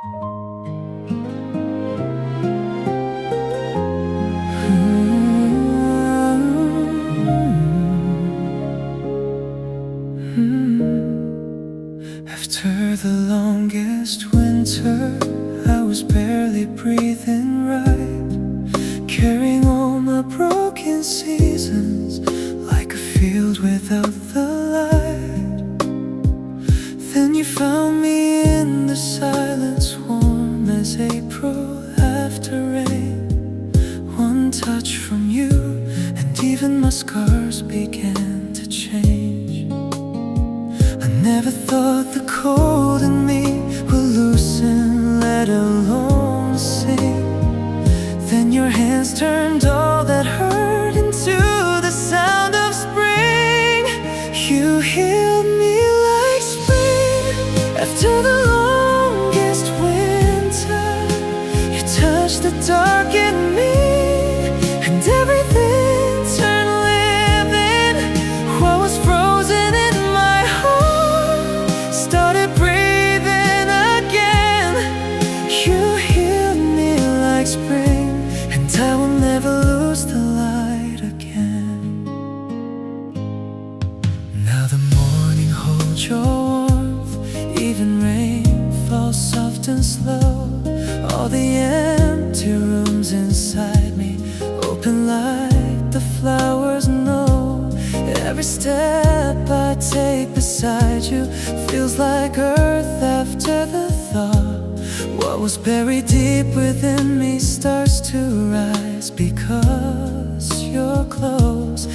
After the longest winter, I was barely breathing right, carrying all my broken seasons like a field without the light. Then you found me in the silence, warm as April after rain. One touch from you and even my scars began to change. I never thought the cold in me would loosen, let alone sing. Then your hands turned all that hurt into the sound of spring. You healed me like spring after the longest winter. You touched the dark in me and everything turned living. What was frozen in my heart started breathing again. You healed me like spring, and I will never lose the light again. Now the morning holds your warmth, even rain falls soft and slow. All the empty rooms inside me open like the flowers know. Every step I take beside you feels like earth after the thaw. What was buried deep within me starts to rise because you're close.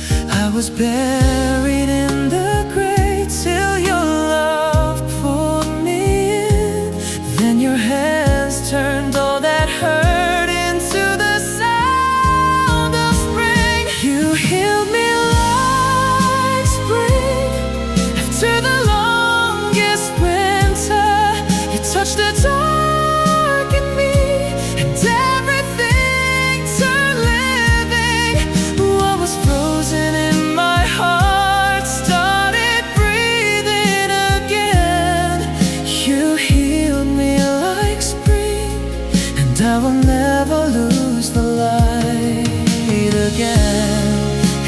I was buried in the grave till your love pulled me in. Then your hands turned all that hurt into the sound of spring. You healed me like spring after the longest winter. You touched the dark in me and everything turned living. What was frozen in my heart started breathing again. You healed me like spring, and I will never lose the light again.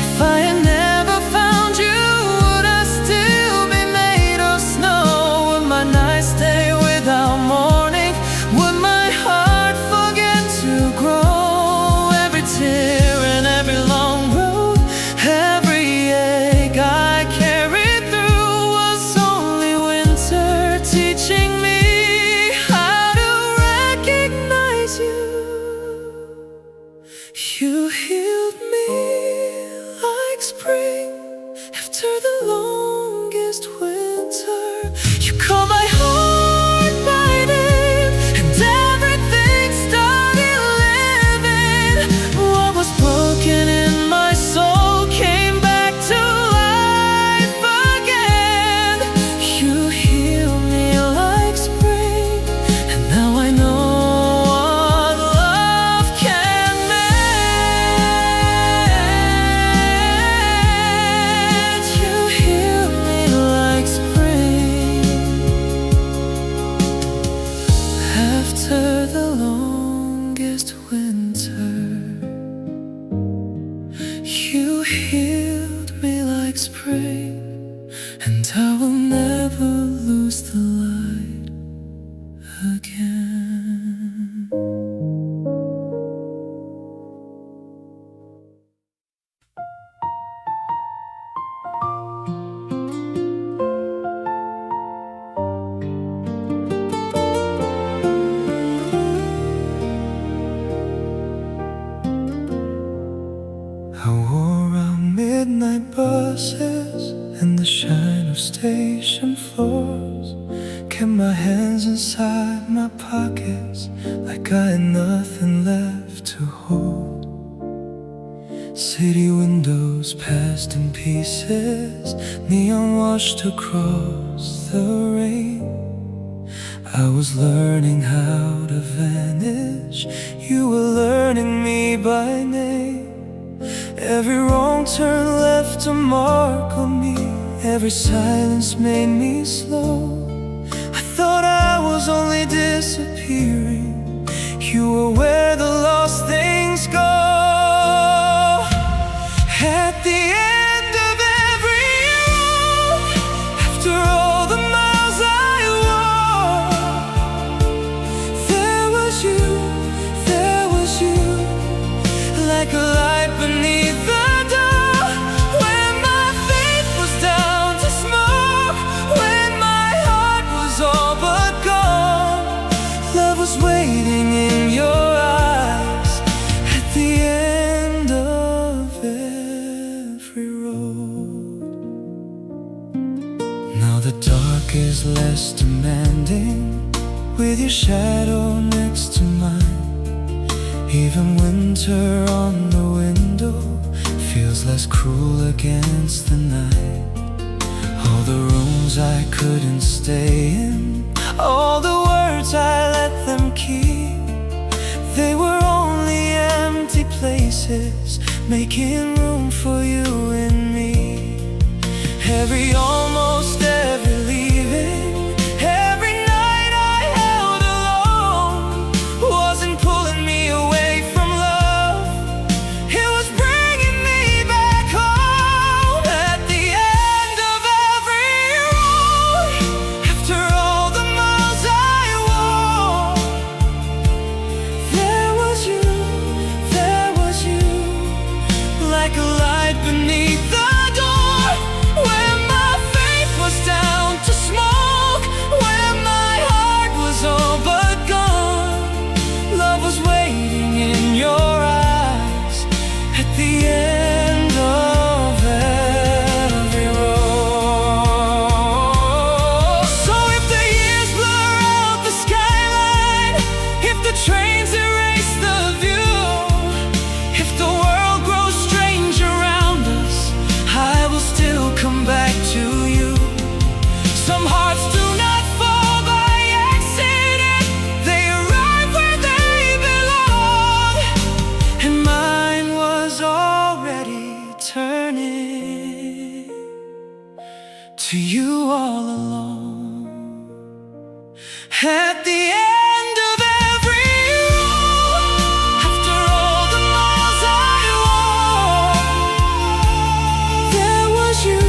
If I had never found you, would I still be made of snow? Would my nights stay without morning? Would my heart forget to grow? Every tear and every long road, every ache I carried through was only winter teaching me how to recognize you. You healed me like spring after the longest winter. You called my heart by name and everything started living. What was broken in my soul came back to life again. You healed me like spring, and now I know what love can make. You healed me like spring after the longest winter. You healed me like spring, and I will never lose the light again. I wore out midnight buses and the shine of station floors. Kept my hands inside my pockets like I had nothing left to hold. City windows passed in pieces, neon washed across the rain. I was learning how to vanish, you were learning me by name. Every wrong turn left a mark on me, every silence made me slow. I thought I was only disappearing. You were where the lost things go. At the end of every road, after all the miles I walked, there was you, like a light beneath the door. When my faith was down to smoke, when my heart was all but gone, love was waiting in your eyes at the end of every road. Now the dark is less demanding, with your shadow next to mine. Even winter on the window feels less cruel against the night. All the rooms I couldn't stay in, all the words I let them keep, they were only empty places, making room for you and me. Almost every leaving, every night I held alone, wasn't pulling me away from love, it was bringing me back home. At the end of every road, after all the miles I walked, there was you, like a light beneath the door. When my faith was down to smoke, when my heart was all but gone, love was waiting in your eyes at the end of every road. So if the years blur out the skyline, if the trains erase the view, if the world grows strange around us, I will still come back to you. Some hearts do not fall by accident, they arrive where they belong, and mine was already turning to you all along. At the end of every road, after all the miles I walked, there was you,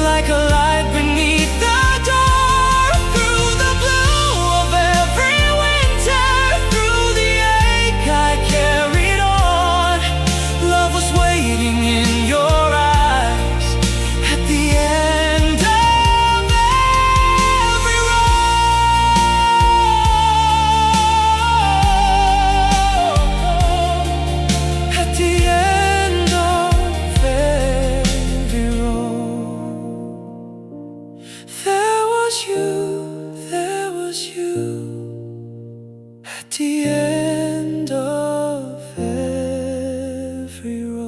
like a light beneath the door. Through the blue of every winter, through the ache I carried on, love was waiting in your eyes at the end of every road. At the end of every road, there was you, at the end of every road.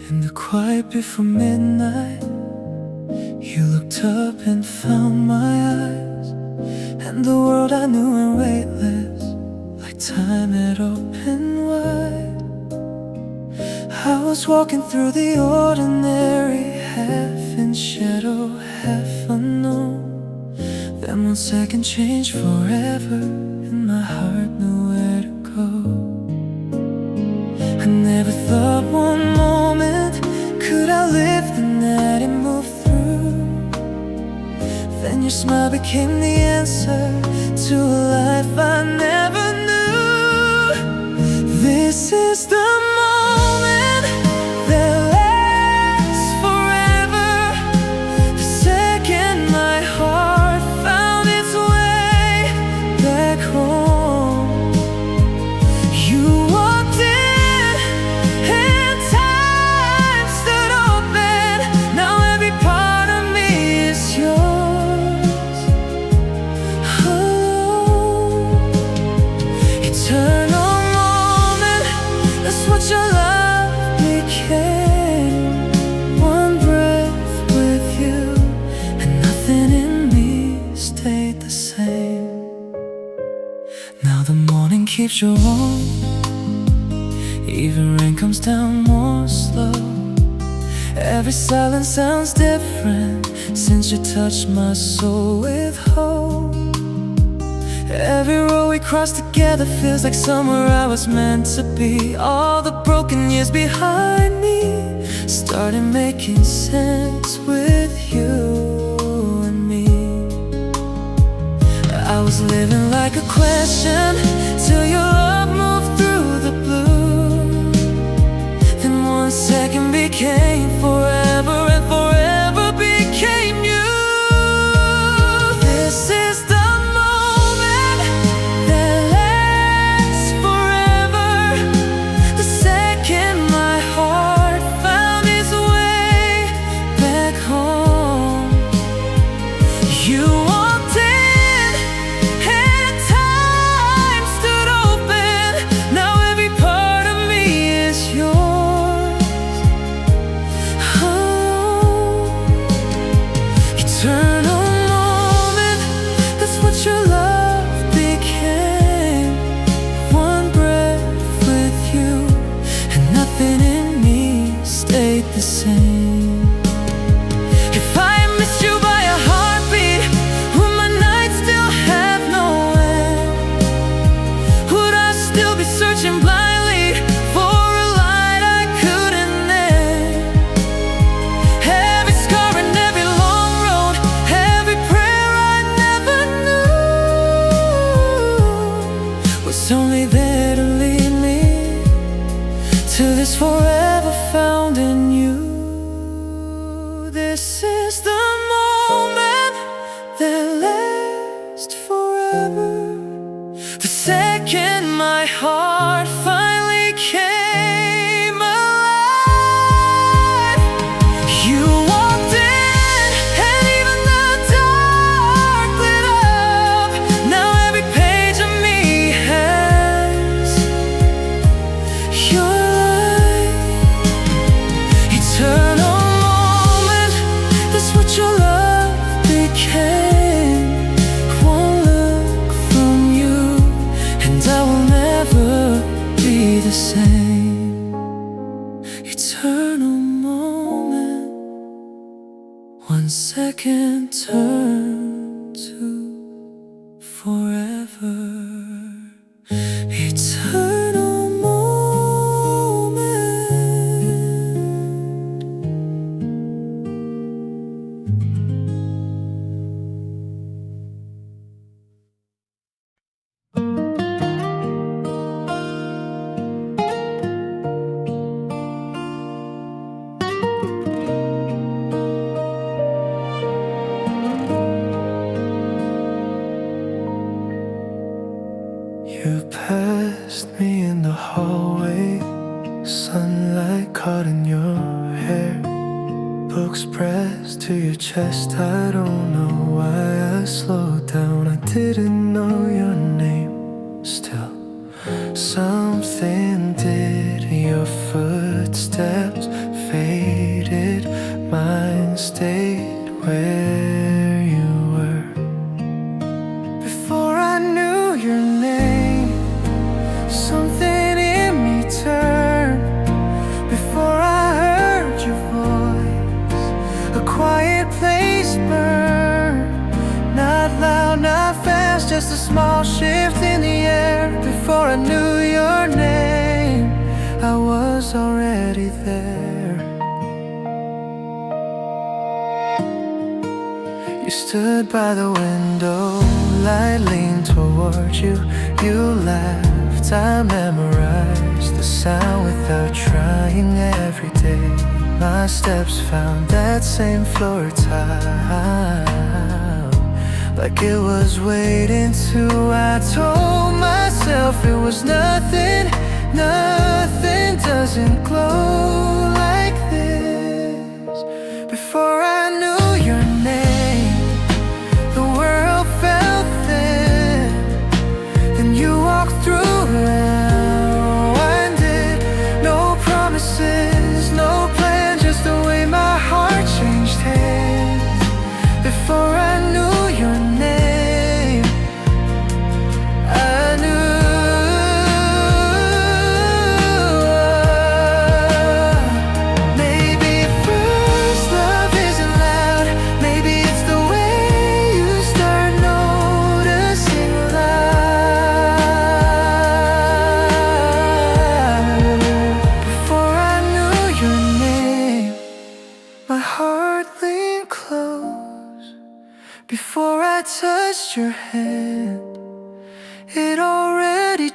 In the quiet before midnight, you looked up and found my eyes, and the world I knew went weightless, like time had opened wide. I was walking through the ordinary, half in shadow, half unknown. Then 1 second changed forever, and my heart knew where to go. I never thought one moment could I live the night and move through. Then your smile became the answer to a life I never knew. This is the moment that lasts forever, the second my heart found its way back home. You walked in and time stood open. Now every part of me is yours. Oh. Now the morning keeps you warm, even rain comes down more slow. Every silence sounds different since you touched my soul with hope. Every road we cross together feels like somewhere I was meant to be. All the broken years behind me started making sense with you and me. I was living like a question till your love moved through the blue. Then 1 second became forever, and forever became you. This is the moment that lasts forever. The second my heart found its way back home. You walked in and time stood open. Now every part of me is yours. Eternal moment, that's what your love became. One breath with you, and nothing in me stayed the same. If I missed you by a heartbeat, would my nights still have no end? Would I still be searching blindly for a light I couldn't name? Every scar and every long road, every prayer I never knew was only there to lead me to this forever found in you. This is the moment that lasts forever. The second my heart finally came alive. You walked in and even the dark lit up. Now every page of me has your light. Eternal moment, that's what your love became. One look from you, and I will never be the same. Eternal moment, 1 second turned to forever. Eternal moment. You passed me in the hallway, sunlight caught in your hair, books pressed to your chest. I don't know why I slowed down. I didn't know your name. Still, something did. Your footsteps faded, mine stayed where you were. Before I knew your name, something in me turned. Before I heard your voice, a quiet place burned. Not loud, not fast, just a small shift in the air. Before I knew your name, I was already there. You stood by the window, light leaned towards you. You laughed, I memorized the sound without trying. Every day my steps found that same floor tile, like it was waiting to. I told myself it was nothing, nothing doesn't glow like this. Before I knew your name, the world felt thin. Then you walked through and winded. No promises, no plan, just the way my heart changed hands. Before I knew your name, I knew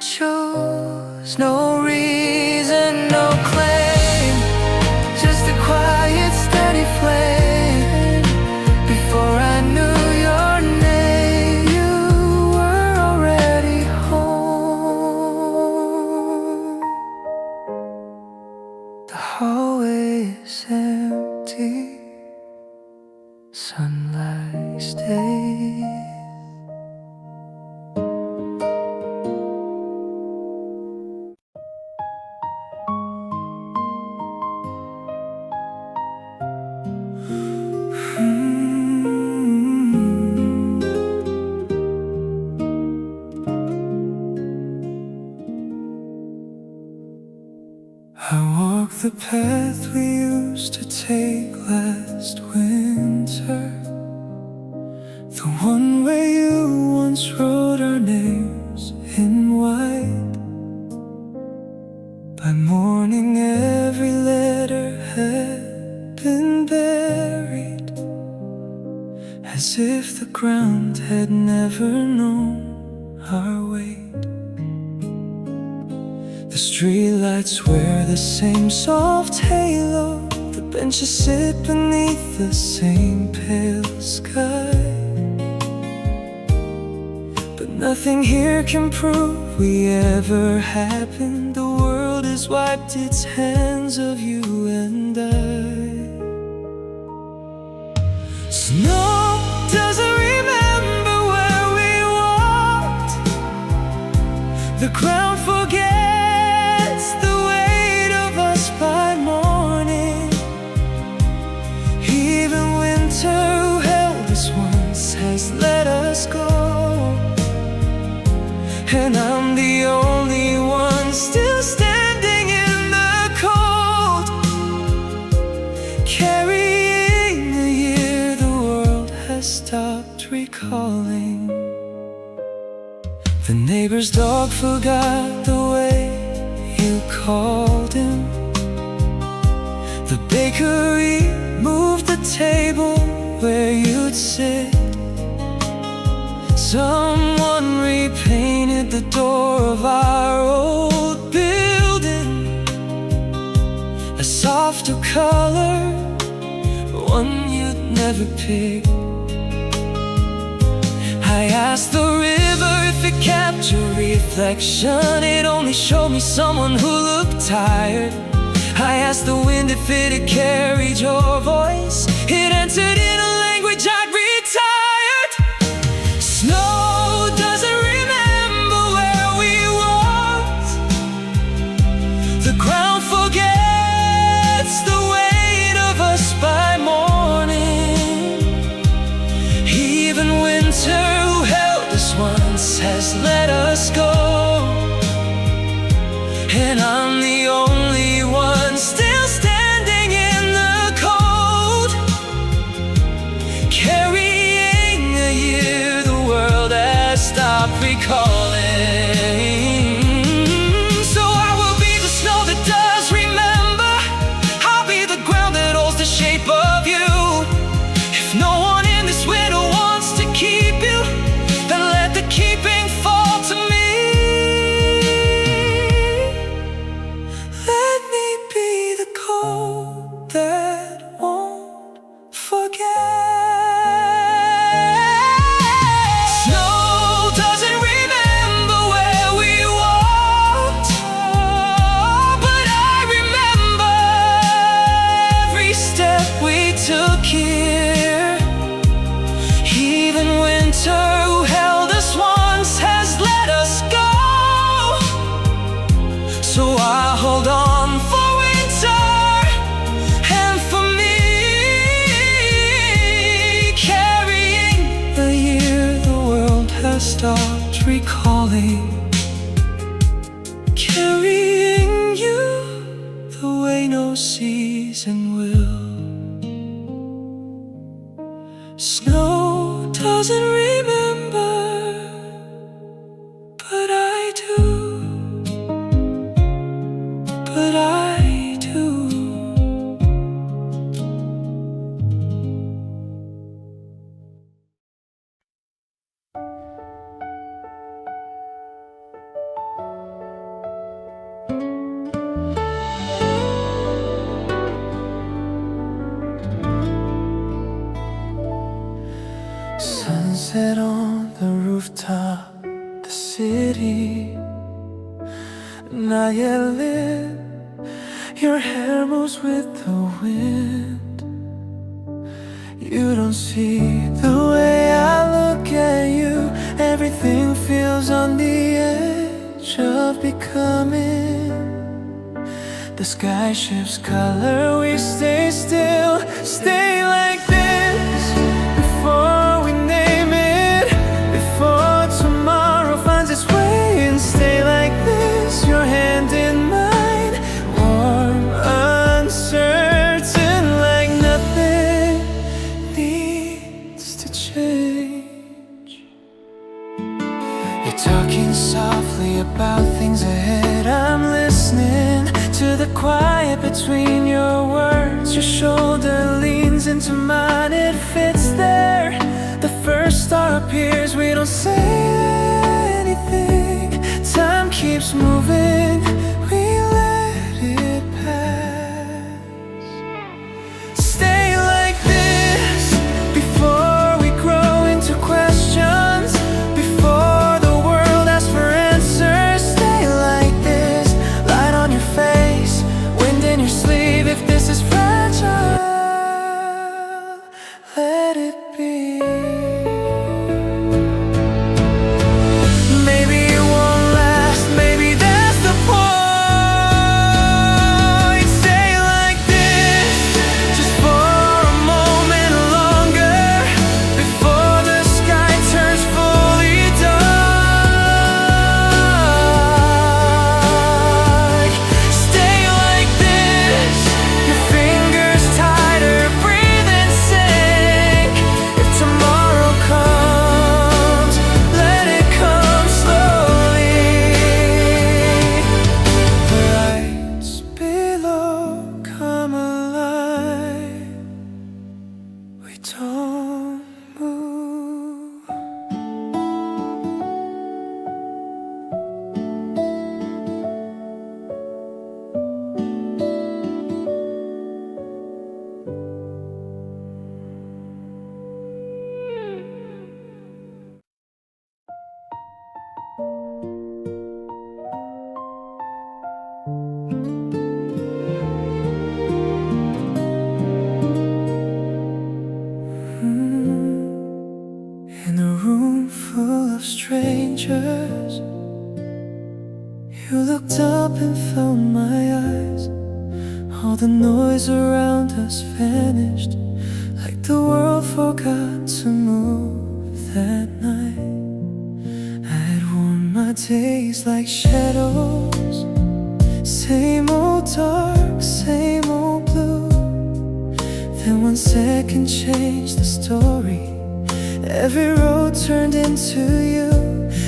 chose. No reason, no claim, just a quiet, steady flame. Before I knew your name, you were already home. The hallway is empty, sunlight stays. I walk the path we used to take last winter, the one where you once wrote our names in white. By morning every letter had been buried, as if the ground had never known our weight. The streetlights wear the same soft halo, the benches sit beneath the same pale sky. But nothing here can prove we ever happened. The world has wiped its hands of you and I. Snow doesn't remember where we walked, the ground forgets the weight of us by morning. Even winter, who held us once, has let us go, and I'm the only one still standing in the cold, carrying the year the world has stopped recalling. The neighbor's dog forgot the way you called him. The bakery moved the table where you'd sit. Someone repainted the door of our old building, a softer color, one you'd never pick. I asked the river if it kept your reflection. It only showed me someone who looked tired. I asked the wind if it had carried your voice. It answered in a language I'd retired. Snow doesn't remember where we walked, the ground forgets the weight of us by morning. Even winter, who held us once, has let us go, and I'm the only one still standing in the cold, carrying a year the world has stopped recalling. So I will be the snow that does remember. I'll be the ground that holds the shape of you. If no one in this winter wants to keep you, then let the keeping fall to me. Let me be the cold that won't forget. Snow doesn't remember where we walked, but I remember every step we took here. Even winter, who held us once, has let us go, so I hold on for winter and for me, carrying the year the world has stopped recalling, carrying you the way no season will. Snow doesn't remember, but I do, but I do. city, not yet lit. Your hair moves with the wind. You don't see the way I look at you. Everything feels on the edge of becoming. The sky shifts color, we stay still. Stay like this before we name it, before tomorrow finds its way. And stay like this, your hand in mine, warm, uncertain, like nothing needs to change. You're talking softly about things ahead. I'm listening to the quiet between your words. Your shoulder leans into mine, it fits there. The first star appears, we don't say anything. Time keeps moving, we let it pass. Stay like this before we grow into questions, before the world asks for answers. Stay like this, light on your face, wind in your sleeve. If this is fragile, let it be. Maybe it won't last, maybe that's the point. Stay like this, just for a moment longer, before the sky turns fully dark. Stay like this, your fingers tighter, breathe and sink. If tomorrow comes, let it come slowly. The lights below come alive, we don't move. In a room full of strangers, you looked up and found my eyes. All the noise around us vanished, like the world forgot to move that night. I had worn my days like shadows, same old dark, same old blue. Then one second changed the story. Every road turned into you.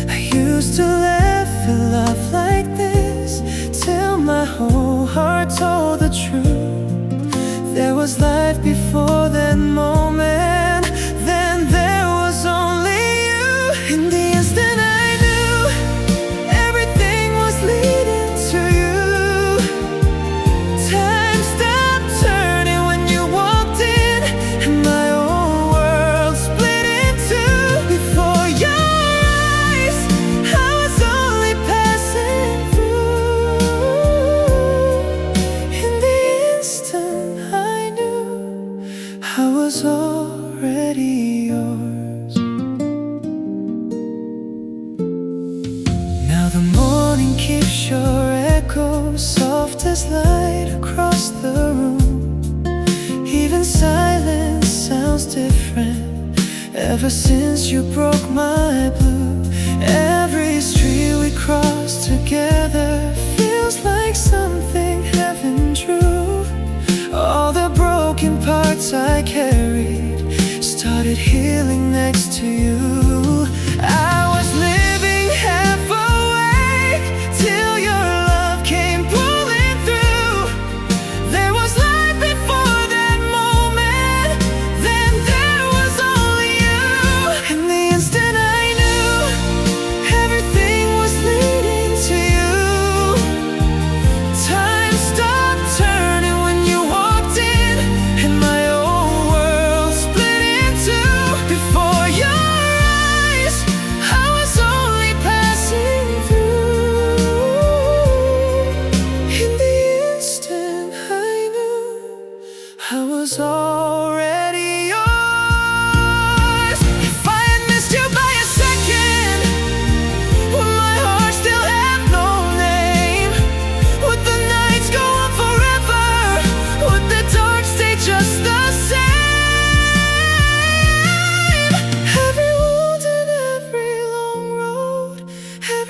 I used to laugh and laugh like this, till my whole heart told the truth. There was life before that moment, then there was only you. In the instant I knew everything was leading to you. Time stopped turning when you walked in, and my whole world split in two. Before your eyes, I was only passing through. In the instant I knew I was already yours. Now the morning keeps your echo, soft as light across the room. Even silence sounds different ever since you broke my blue. Every street we cross together feels like something heaven drew. All the broken parts I carried started healing next to you. I was living half awake till your love came pulling through. There was life before that moment, then there was only you. And the instant I knew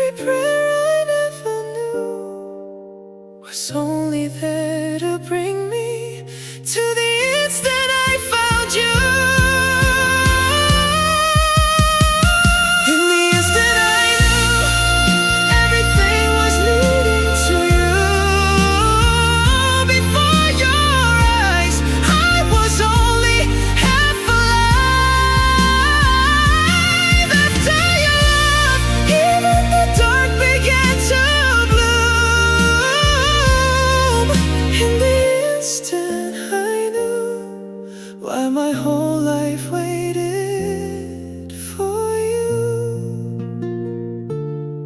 Every prayer I never knew was only there to bring me to the instant I found you. In the instant I knew everything was leading to you. Before your eyes, I was only half alive. After your love, even the dark began to bloom. In the instant I knew why my whole life waited for you.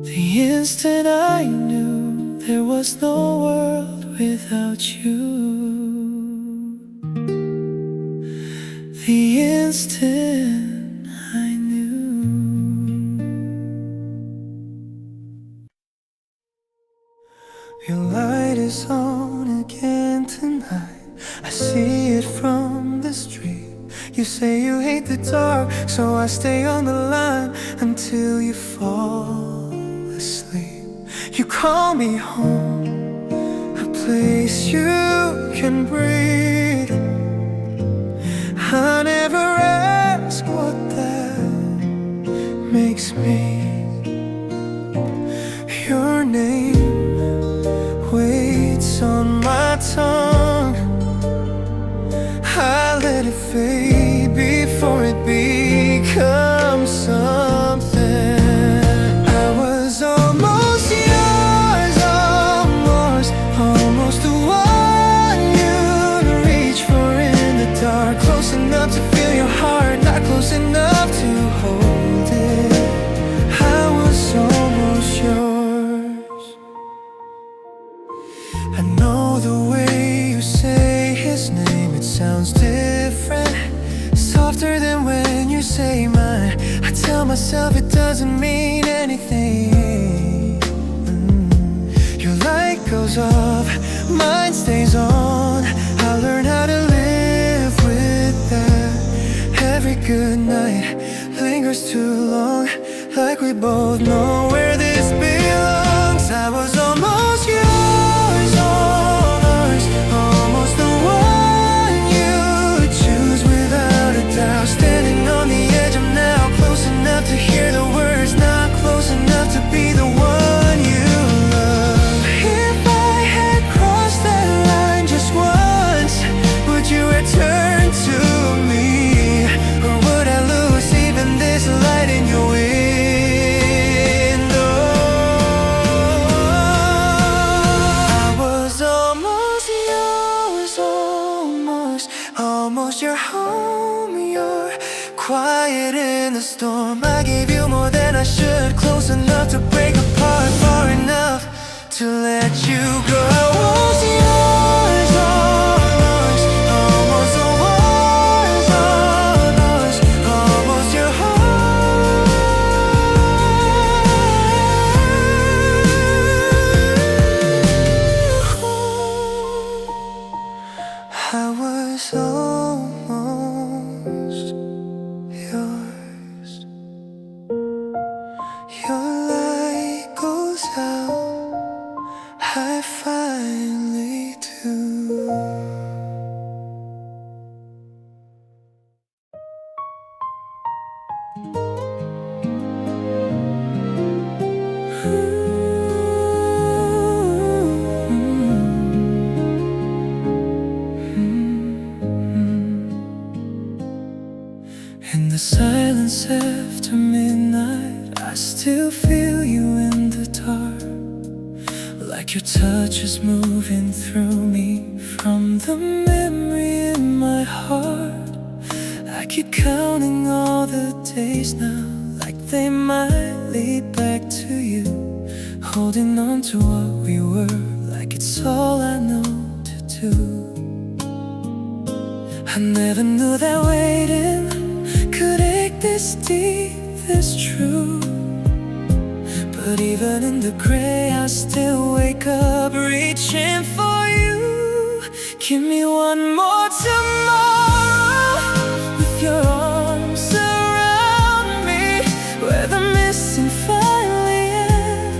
The instant I knew there was no world without you. The instant I knew. Your light is on again tonight. I see it from the street. You say you hate the dark, so I stay on the line until you fall asleep. You call me home, a place you can breathe. I never ask what that makes me. Your name waits on my tongue. I let it fade before it becomes something. I was almost yours, almost the one you'd reach for in the dark. Close enough to feel your heart, not close enough to hold it. I was almost yours. I know the way you say his name, it sounds different, softer than when you say mine. I tell myself it doesn't mean anything. Your light goes off, mine stays on. I learn how to live with that. Every good night lingers too long, like we both know where this belongs. I was almost yours, almost the one you choose without a doubt. Standing on the edge, I'm now close enough to hear the words, not close enough to be the one you love. If I had crossed that line just once, would you return to me? Or would I lose even this light in your window? I was almost yours, almost your home. You're quiet in the storm. I gave you more than I should, close enough to break apart, far enough to let you go. I was yours, almost the ones, almost your heart. I was almost yours. Your light goes out, I finally do. In the silence after midnight, I still feel you in the dark, like your touch is moving through me from the memory in my heart. I keep counting all the days now, like they might lead back to you. Holding on to what we were, like it's all I know to do. I never knew that waiting could ache this deep, this true. But even in the gray, I still wake up reaching for you. Give me one more tomorrow with your arms around me, where the missing finally ends.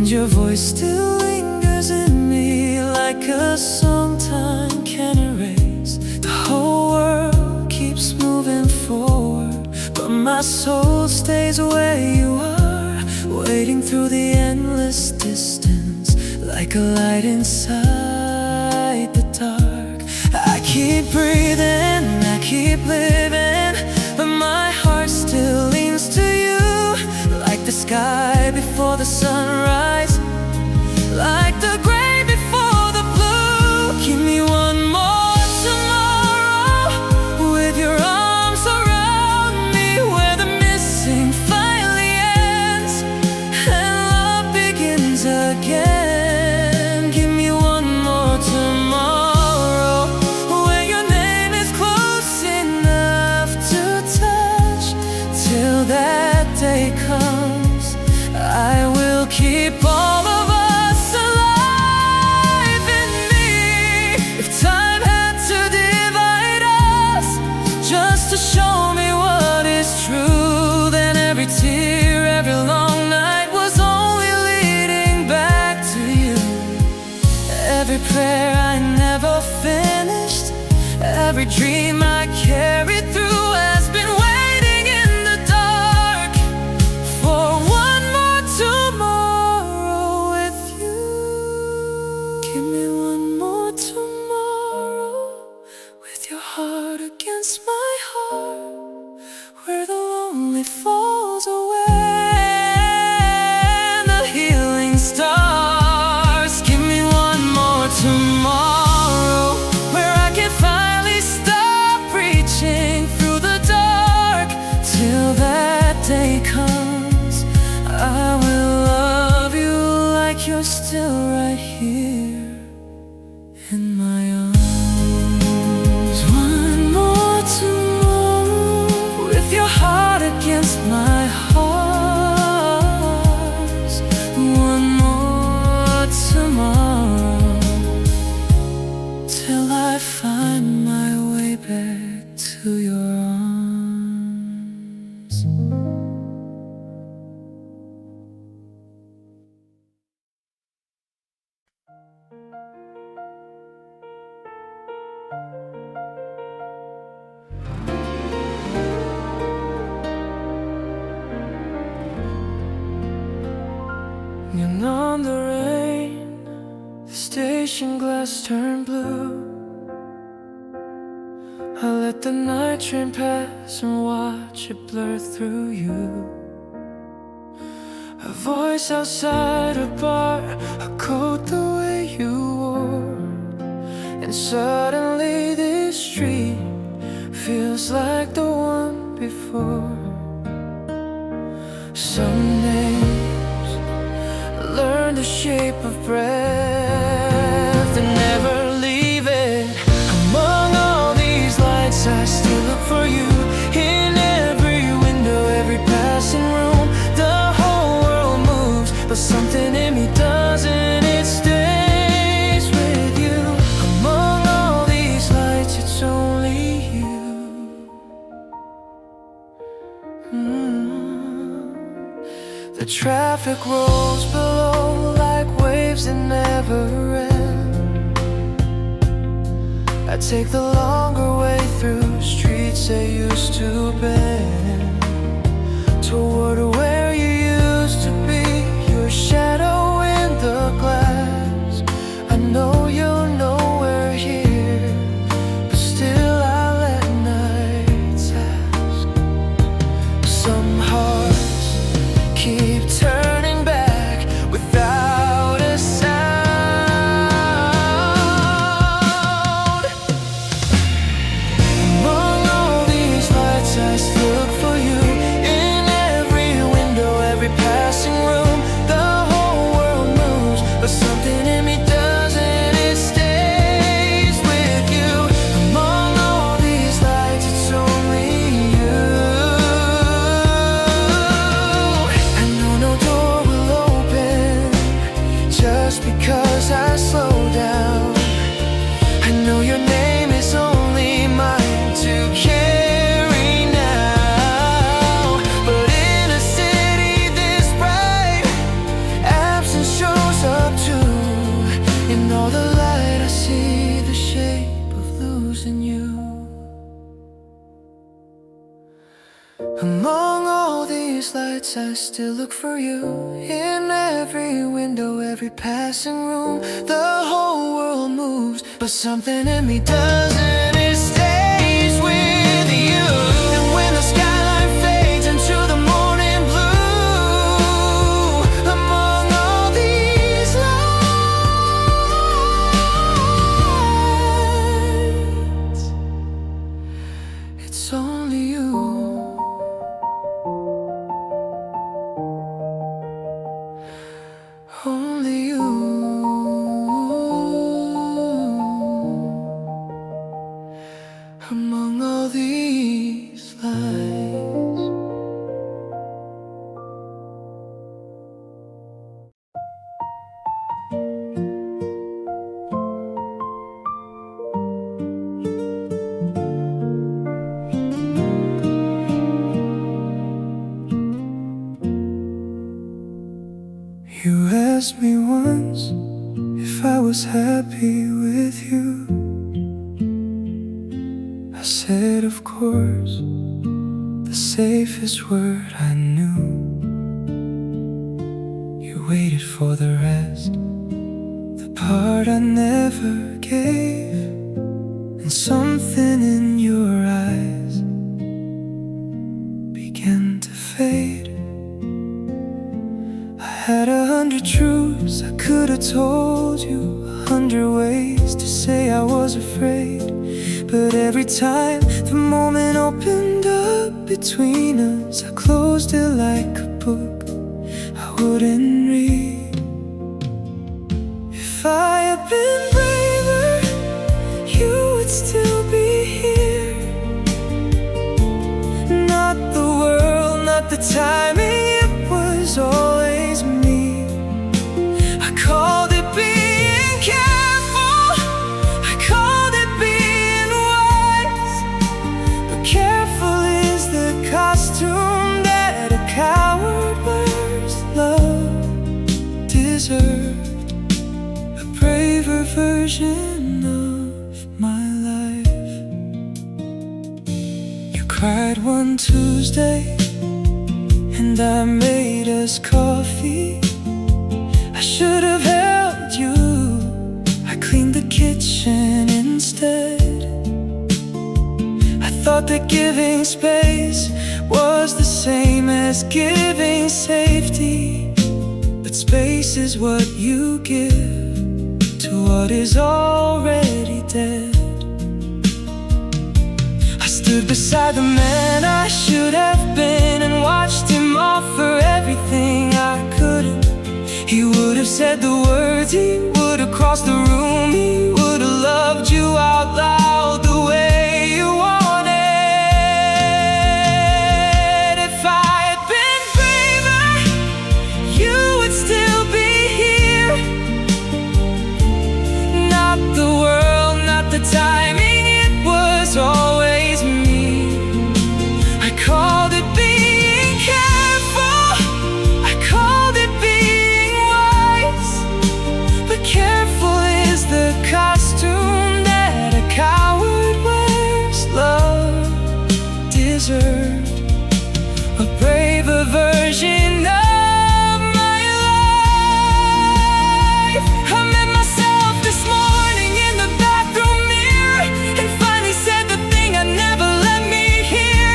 and your voice still lingers in me like a song time can erase. The whole world keeps moving forward, but my soul stays where you are, waiting through the endless distance like a light inside the dark. I keep breathing, I keep living, but my heart still leans to you, like the sky before the sunrise, like the gray before the blue. Give me one more tomorrow with your arms around me, where the missing finally ends and love begins again. Give me one more tomorrow where your name is close enough to touch. Till that day comes, I will keep all of us alive in me. If time had to divide us just to show me what is true, then every tear, every long night was only leading back to you. Every prayer I never finished, every dream I carried through has been waiting in the dark for one more tomorrow with you. Give me one more tomorrow with your heart against my heart, where the lonely falls away and the healing stars. Give me one more tomorrow where I can finally stop reaching through the dark. Till that day comes, I will love you like you're still right here in my arms. One more tomorrow with your heart against my heart. One more tomorrow till I find my way back to your arms. And on the rain, the station glass turned blue. I let the night train pass and watch it blur through you. A voice outside a bar, a coat the way you wore, and suddenly this street feels like the one before. Some names learn the shape of breath and never leave it. Among all these lights, I still look for you in every window, every passing room. The whole world moves, but something in me doesn't. It stays with you. Among all these lights, it's only you. The traffic rolls below like waves that never end. I take the longer way through streets that used to bend toward where you used to be, your shadow in the glass. I know you're nowhere here, but still I let nights ask. Some hearts keep turning back without a sound. Among all these lights, I still look for you in every window, these lights, I still look for you. In every window, every passing room, the whole world moves, but something in me doesn't. It stays with you. And when the skyline fades into the morning blue, among all these lights, it's only you. Only you. Among all these lights. You asked me once if I was happy with you. I said, of course, the safest word I knew. You waited for the rest, the part I never gave, and something in your eyes began to fade. I had 100 truths I could have told you, 100 ways to say I was afraid. But every time the moment opened up between us, I closed it like a book I wouldn't read. If I had been braver, you would still be here. Not the world, not the timing, it was always me. I called it being careful, I called it being wise. But careful is the costume that a coward wears. Love deserved a braver version of my life. You cried one Tuesday, and I made us coffee. I should have held you, I cleaned the kitchen instead. I thought that giving space was the same as giving safety, but space is what you give to what is already dead. I stood beside the man I should have been and watched him offer everything I couldn't. He would have said the words, he would have crossed the room, he would have loved you out loud the way you wanted. If I had been braver, you would still be here. Not the world, not the timing, it was always me. I called it being careful, I called it being wise. But careful is the costume that a coward wears. Love deserved a braver version of my life. I met myself this morning in the bathroom mirror and finally said the thing I never let me hear.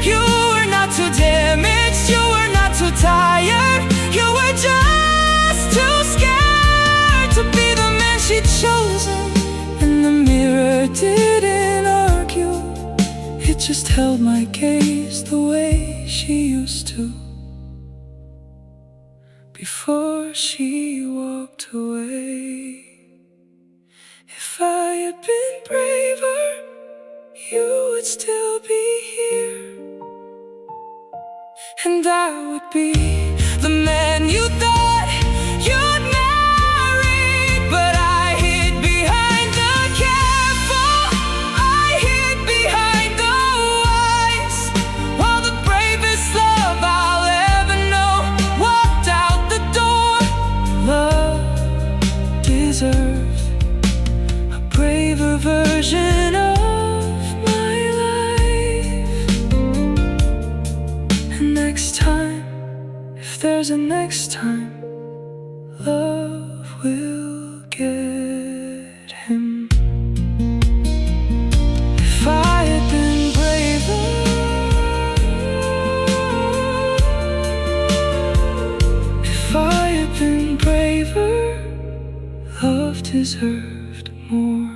You were not too damaged, you were not too tired, you were just too scared to be the man she'd chosen. And the mirror didn't argue, it just held my gaze the way she used to before she walked away. If I had been braver, you would still be here, and I would be the man you thought you'd marry. But I hid behind the careful, I hid behind the wise, while the bravest love I'll ever know walked out the door. Love deserves a braver version of my life. And next time time, love will get him. If I had been braver, if I had been braver, love deserved more.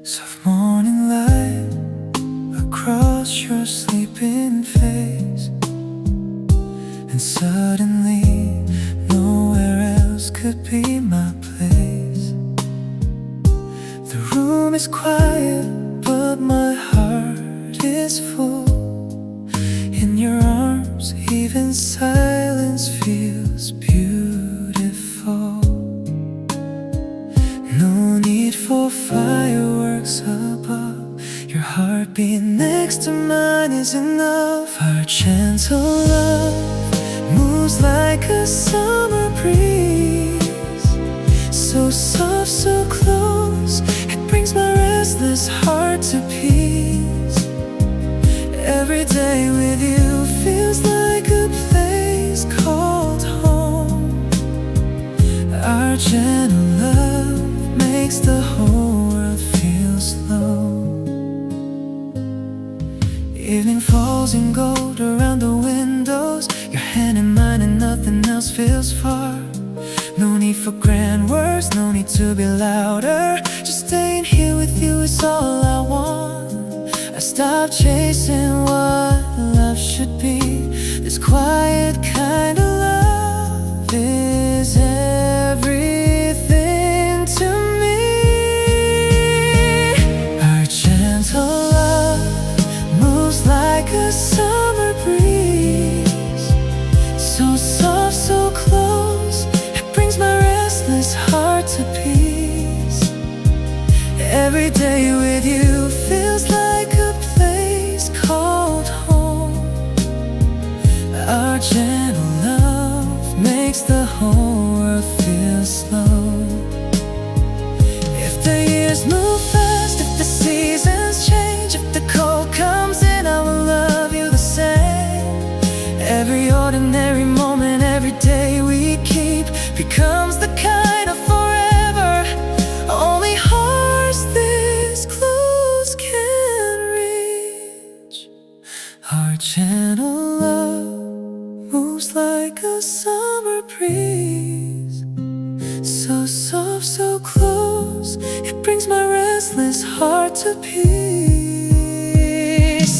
Soft morning light across your sleeping face, and suddenly nowhere else could be my place. The room is quiet, but my heart is full. In your arms, even silence feels beautiful. No need for fireworks above, your heartbeat next to mine is enough. Our gentle love moves like a summer breeze, so soft, so close, it brings my restless heart to peace. Every day with you feels like a place called home. Our gentle love makes the whole world feel slow. Evening falls in gold around the windows, your hand in mine and nothing else feels far. No need for grand words, no need to be louder, just staying here with you is all I want. I stopped chasing what love should be. This quiet kind of love is everything to me. Our gentle love moves like a summer breeze, so soft, so close, it brings my restless heart to peace. Every day with you feels like a place called home. Our gentle love makes the whole world feel slow. If the years move fast, if the seasons change, if the cold comes in, I will love you the same. Every ordinary moment, every day we keep becomes the kind of forever only hearts this close can reach. Our gentle love moves like a summer breeze, so soft, so close, it brings my restless heart to peace.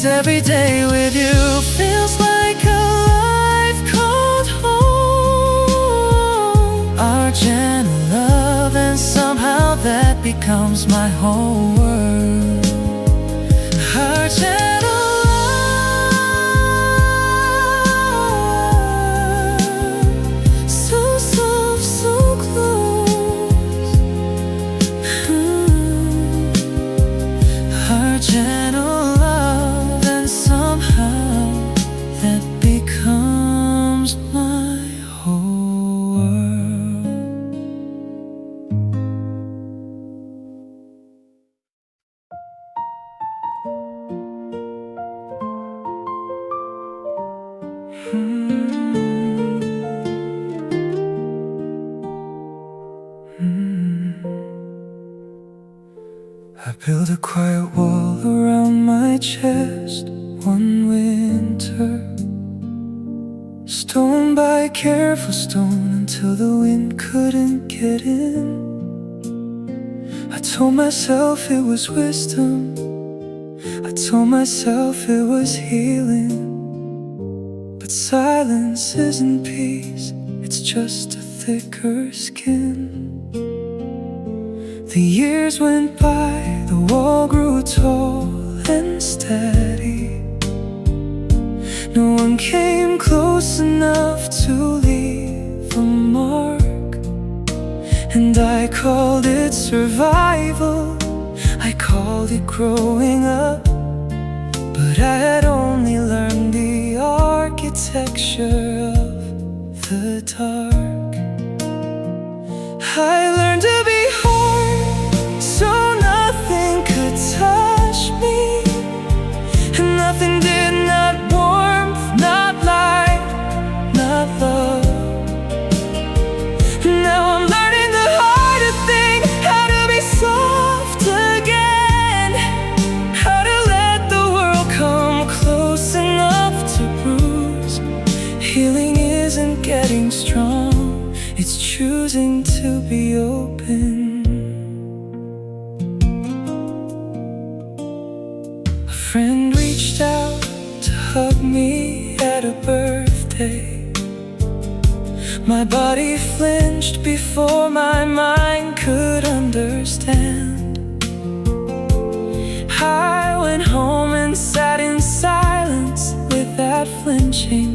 Every day with you feels like a life called home. Our gentle love, and somehow that becomes my whole world. Our gentle love, so soft, so close. Our gentle love, and somehow that becomes my whole world. I built a quiet wall around my chest one winter, stone by careful stone, until the wind couldn't get in. I told myself it was wisdom, I told myself it was healing. But silence isn't peace, it's just a thicker skin. The years went by, the wall grew tall and steady. No one came close enough to leave a mark, and I called it survival, I called it growing up. But I had only learned the architecture of the dark. I learned to be hard, so nothing could touch me, and nothing did, not warmth, not light, not love. Now I'm learning the harder thing, how to be soft again, how to let the world come close enough to bruise. Healing isn't getting strong, it's choosing to be open. A friend reached out to hug me at a birthday. My body flinched before my mind could understand. I went home and sat in silence without flinching,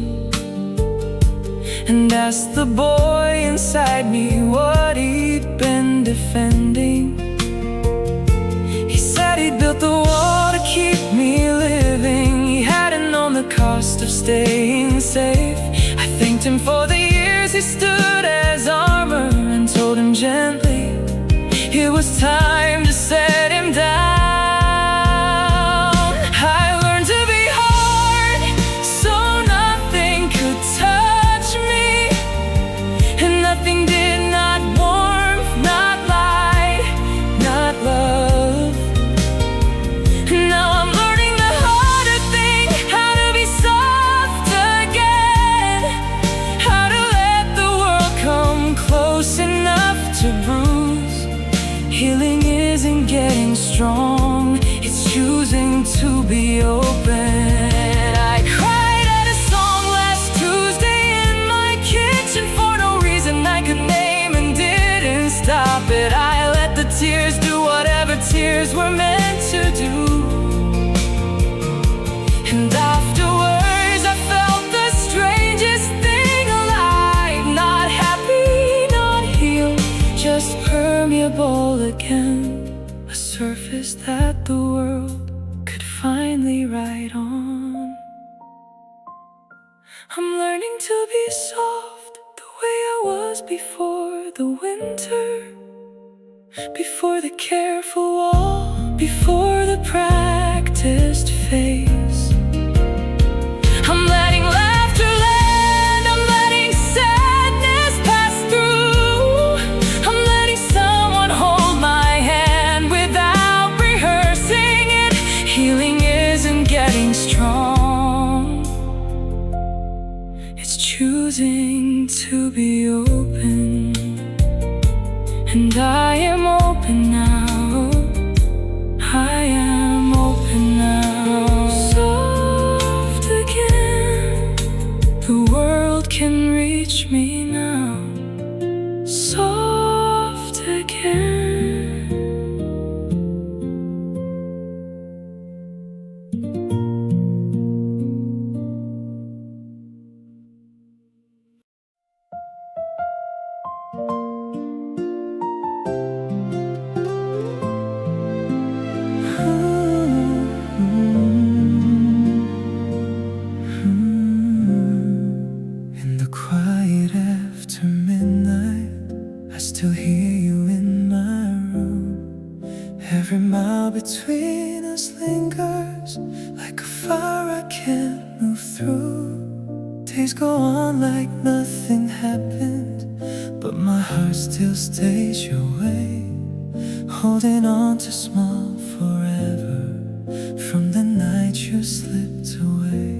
and asked the boy inside me what he'd been defending. He said he'd built the wall to keep me living. He hadn't known the cost of staying safe. I thanked him for the years he stood as armor, and told him gently it was time to set him down. I learned to be hard, so nothing could touch me, and nothing did, not warmth, not light, not love. Now I'm learning the harder thing, how to be soft again, how to let the world come close enough to bruise. Healing isn't getting strong, it's choosing to be open. I cried at a song last Tuesday in my kitchen for no reason I could name, and didn't stop it. I let the tears do whatever tears were meant to do. And afterwards I felt the strangest thing alive. Not happy, not healed, just permeable again. A surface that the world could finally write on. I'm learning to be soft the way I was before the winter, before the careful wall, before the practiced face. I'm letting laughter land, I'm letting sadness pass through. I'm letting someone hold my hand without rehearsing it. Healing isn't getting strong, it's choosing to be open. And I am open now, I am open now. Soft again, the world can reach me now. Soft again. In the quiet after midnight, I still hear you in my room. Every mile between us lingers like a fire I can't move through. Days go on like nothing happened, but my heart still stays your way, holding on to small forever from the night you slipped away.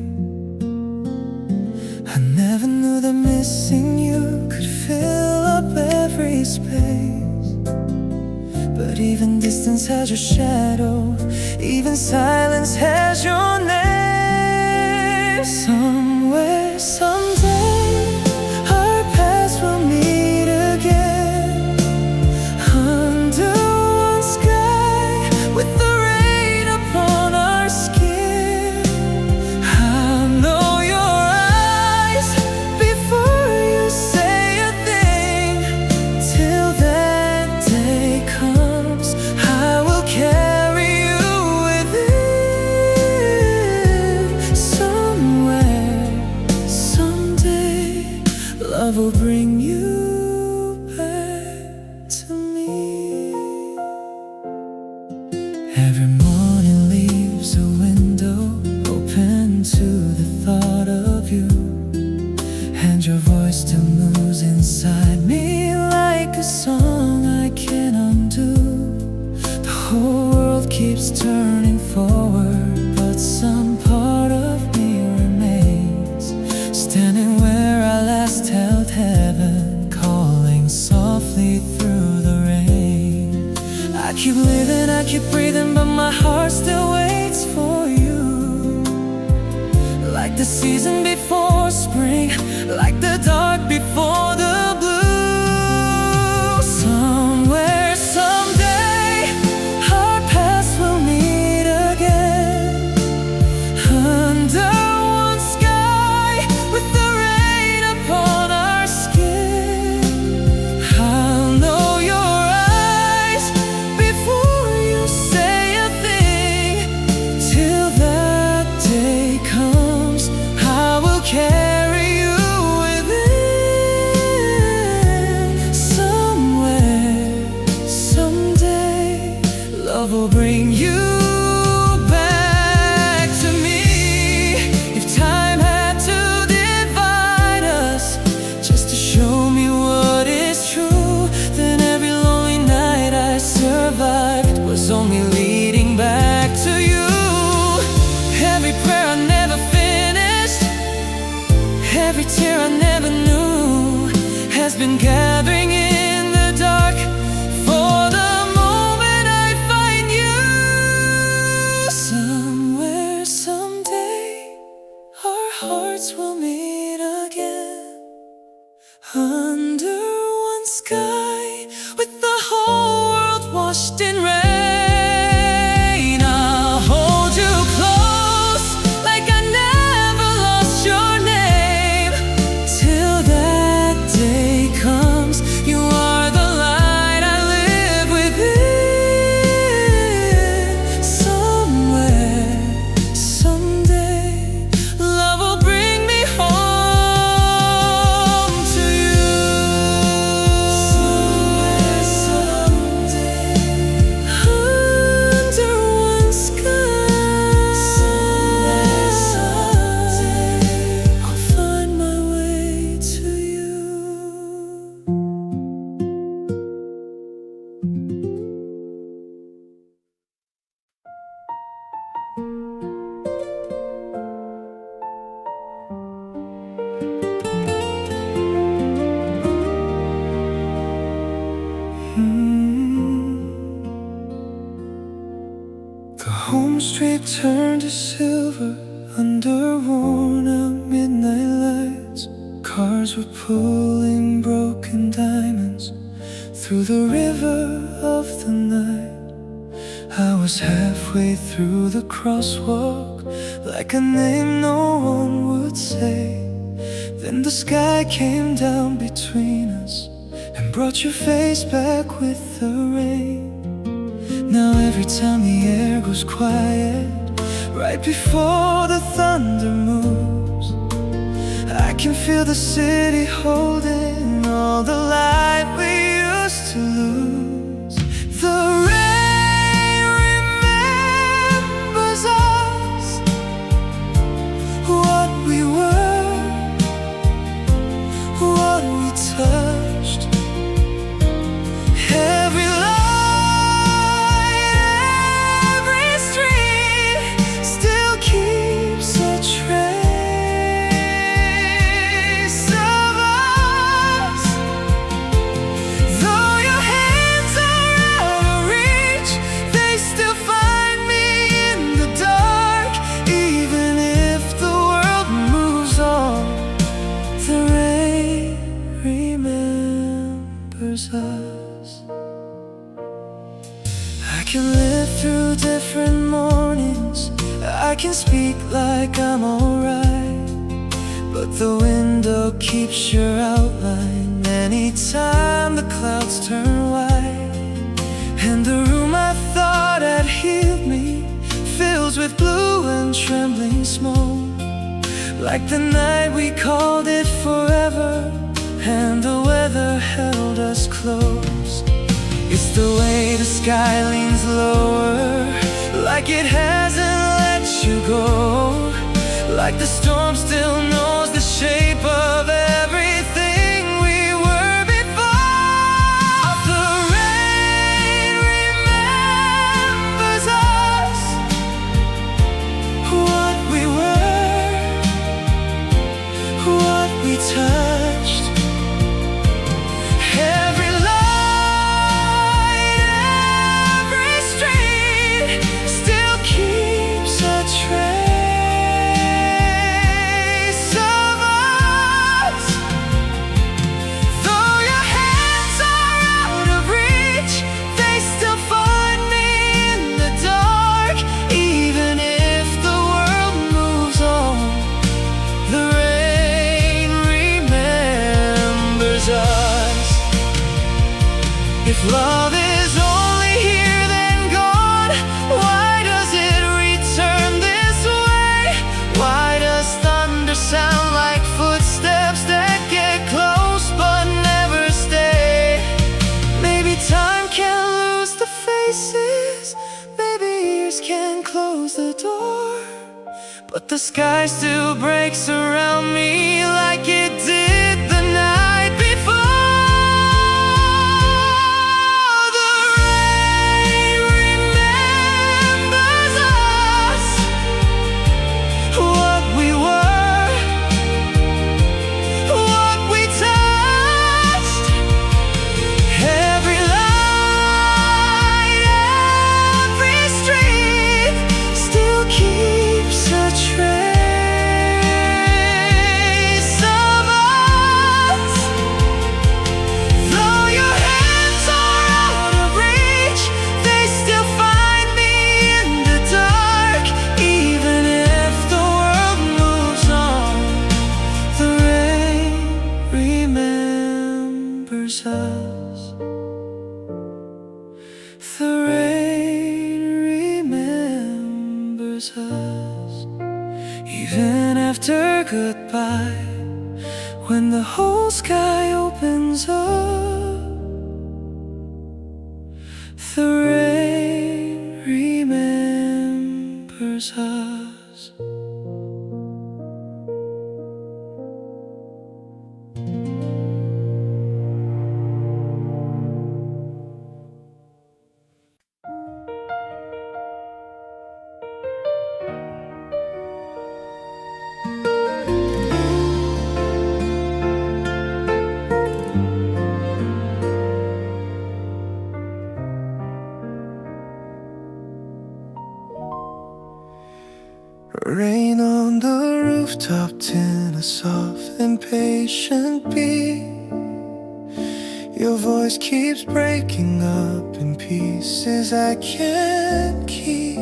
I never knew that missing you could fill up every space, but even distance has your shadow, even silence has your name. Somewhere, someday, our paths will meet again, under one sky, with the rain upon our skin. I know your eyes before you say a Every morning leaves a window open to the thought of you, and your voice still moves inside me like a song I can't undo. The whole world keeps turning forward, but some part of me remains, standing where I last held heaven, calling softly through the rain. I keep living, I keep breathing, but my heart still waits for you. Like the season before spring, like the dark before the blue. Somewhere, someday, our paths will meet again, under one sky, with the rain upon our skin. I'll know your eyes before you say a thing. Till that day comes, I will carry you within. Somewhere, someday, love will bring you back to me. If time had to divide us, just to show me what is true, then every lonely night I survived was only leading back to you. Every prayer I never finished, every tear I never knew, has been gathering in the dark for the moment I find you. Somewhere, someday, our hearts will meet again, under one sky, with the whole world washed in rain. I'll hold you close, like I never lost your name. Till that day comes, you are the light I live within. Somewhere, someday, love will bring me home to you. Somewhere, someday, under one sky. Somewhere, someday, I'll find my way to you. The home street turned to silver under worn-out midnight lights. Cars were pulling broken diamonds through the river of the night. I was halfway through the crosswalk, like a name no one would say. Then the sky came down between us and brought your face back with the rain. Now every time the air goes quiet, right before the thunder moves, I can feel the city holding all the light we used to lose. The rain remembers us, what we were, what we touched. Every light, every street still keeps a trace of us. Though your hands are out of reach, they still find me in the dark. Even if the world moves on, the rain remembers us. I can live through different mornings, I can speak like I'm alright, but the window keeps your outline anytime the clouds turn white. And the room I thought had healed me fills with blue and trembling smoke, like the night we called it forever, and the weather held us close. It's the way the sky leans lower, like it hasn't let you go, like the storm still knows the shape of everything we were before. The rain remembers us, what we were, what we touched. Every light, every street still keeps a trace of us. Though your hands are out of reach, they still find me in the dark. Even if the world moves on, the rain remembers us. If love is only here then gone, why does it return this way? Why does thunder sound like footsteps that get close but never stay? Maybe time can lose the faces, maybe years can close the door, but the sky still breaks around me like it did the night before. The rain remembers us, what we were, what we touched. Every light, every street still keeps a trace of us. Though your hands are out of reach, they still find me in the dark. Even if the world moves on, the rain remembers us. The rain remembers us. Even after goodbye, when the whole sky opens up, the rain remembers us. Rain on the rooftop in a soft and patient beat. Your voice keeps breaking up in pieces I can't keep.